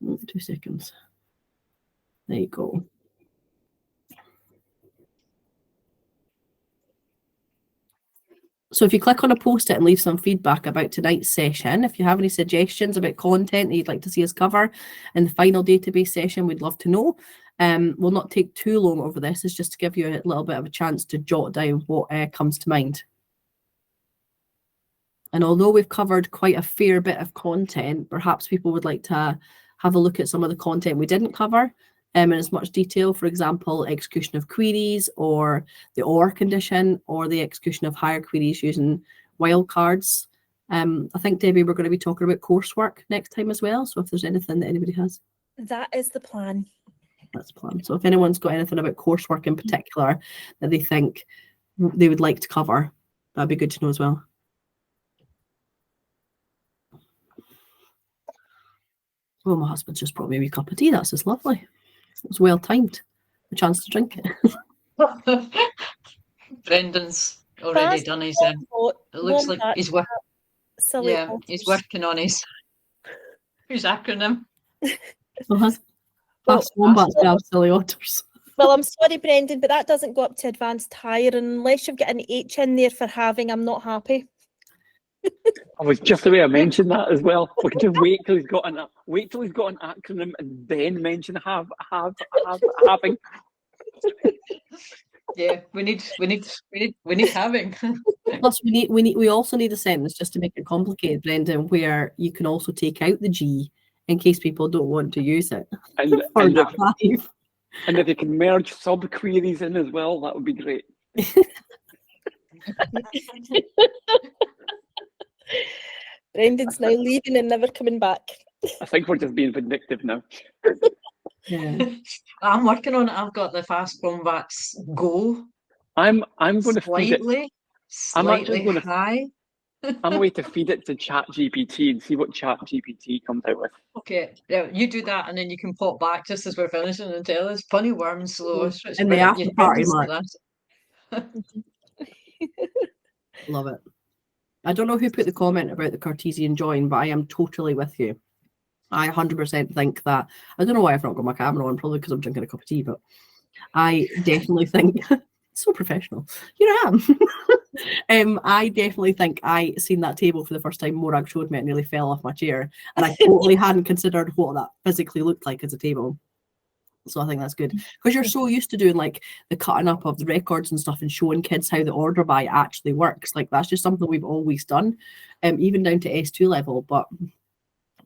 2 seconds. There you go. So if you click on a post-it and leave some feedback about tonight's session, if you have any suggestions about content that you'd like to see us cover in the final database session, we'd love to know. We'll not take too long over this. It's just to give you a little bit of a chance to jot down what comes to mind. And although we've covered quite a fair bit of content, perhaps people would like to have a look at some of the content we didn't cover in as much detail. For example, execution of queries, or the OR condition, or the execution of higher queries using wildcards. I think, Debbie, we're going to be talking about coursework next time as well. So if there's anything that anybody has. That is the plan. That's the plan. So if anyone's got anything about coursework in particular that they think they would like to cover, that'd be good to know as well. Oh, my husband's just brought me a wee cup of tea. That's just lovely. It was well timed. A chance to drink it. Brendan's already done his. It looks like he's working. Yeah, he's working on his acronym. Fast wombats have silly otters. Well, I'm sorry, Brendan, but that doesn't go up to advanced higher, and unless you've got an H in there for having, I'm not happy. I was just the way I mentioned that as well. We can just wait till he's got an acronym and then mention having. Yeah, we need having. Plus, we also need a sentence just to make it complicated, Brendan, where you can also take out the G in case people don't want to use it. And if you can merge sub-queries in as well, that would be great. Brendan's now leaving and never coming back. I think we're just being vindictive now. Yeah. I'm working on it. I've got the fast wombats go. I'm going to feed it. Slightly high. I'm going to feed it to ChatGPT and see what ChatGPT comes out with. Okay, yeah, you do that, and then you can pop back just as we're finishing and tell us funny worms, slow ostrich. And the after party, Mark. Love it. I don't know who put the comment about the Cartesian join, but I am totally with you. I 100% think that. I don't know why I've not got my camera on, probably because I'm drinking a cup of tea, but I definitely think so professional. Here I am. I definitely think I seen that table for the first time. Morag showed me, it nearly fell off my chair, and I totally hadn't considered what that physically looked like as a table. So I think that's good, because you're so used to doing like the cutting up of the records and stuff and showing kids how the order by actually works. Like that's just something we've always done, even down to S2 level. But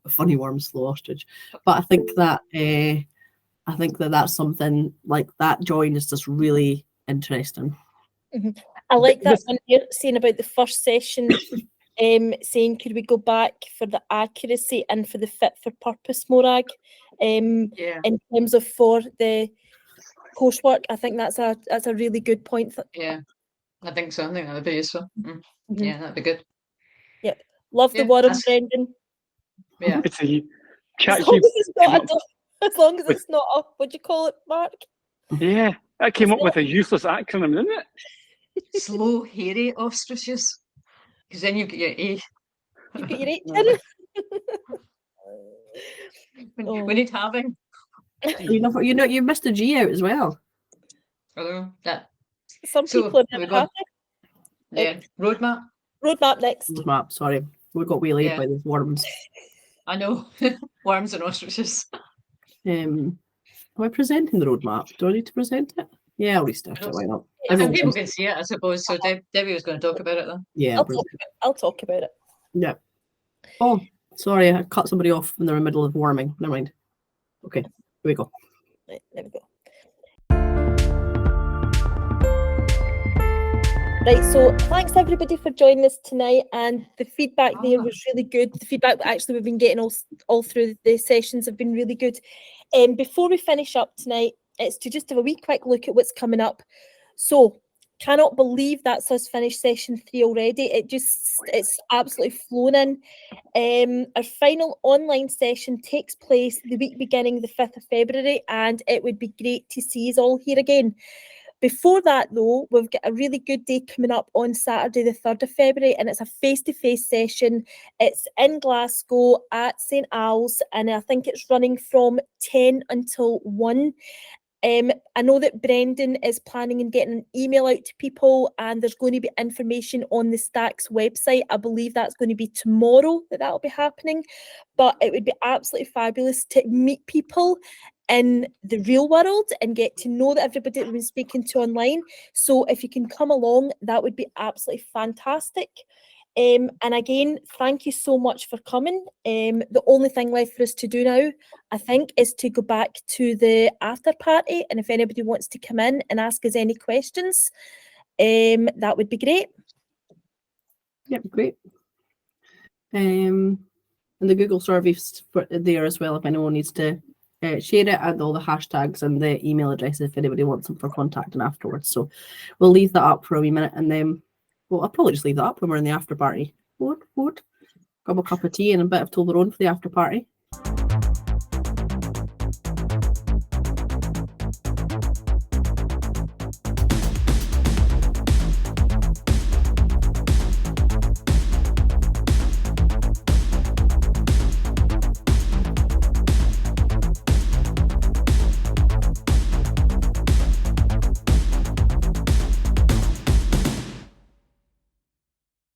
funny worm, slow ostrich. But I think that that's something like that join is just really interesting. Mm-hmm. I like that one you're saying about the first session, saying could we go back for the accuracy and for the fit for purpose, Morag, in terms of for the coursework. I think that's a really good point. Yeah, I think so. I think that would be useful. Mm-hmm. Yeah, that'd be good. Yeah, love the worm, Brendan. Yeah, it's a chat. As long as it's not a, what do you call it, Mark? Yeah, that came up with a useless acronym, didn't it? Slow, hairy ostriches. Because then you get your A. You get your H in. We need having. You missed a G out as well. Although that. Some people are never happy. Yeah, roadmap. Roadmap next. Roadmap. Sorry, we got waylaid by these worms. I know, worms and ostriches. Am I presenting the roadmap? Do I need to present it? Yeah, I'll restart it. Why not? And people can see it, I suppose. So Debbie was going to talk about it then. Yeah, I'll talk about it. Yeah. Oh, sorry, I cut somebody off when they were in the middle of warming. Never mind. Okay, here we go. Right, there we go. Right, so thanks everybody for joining us tonight, and the feedback there was really good. The feedback that actually we've been getting all through the sessions have been really good. Before we finish up tonight, it's to just have a wee quick look at what's coming up. So, cannot believe that's us finished session 3 already. It's absolutely flown in. Our final online session takes place the week beginning the 5th of February, and it would be great to see us all here again. Before that, though, we've got a really good day coming up on Saturday, the 3rd of February, and it's a face-to-face session. It's in Glasgow at St Al's, and I think it's running from 10 until 1. I know that Brendan is planning on getting an email out to people, and there's going to be information on the Stacks website. I believe that's going to be tomorrow that'll be happening, but it would be absolutely fabulous to meet people in the real world and get to know that everybody that we've been speaking to online. So if you can come along, that would be absolutely fantastic. And again, thank you so much for coming. The only thing left for us to do now, I think, is to go back to the after party. And if anybody wants to come in and ask us any questions, that would be great. Yep, great. And the Google survey's there as well if anyone needs to share it, and all the hashtags and the email addresses if anybody wants them for contacting afterwards. So we'll leave that up for a wee minute, and then I'll probably just leave that up when we're in the after party. What? Grab a cup of tea and a bit of Toblerone for the after party.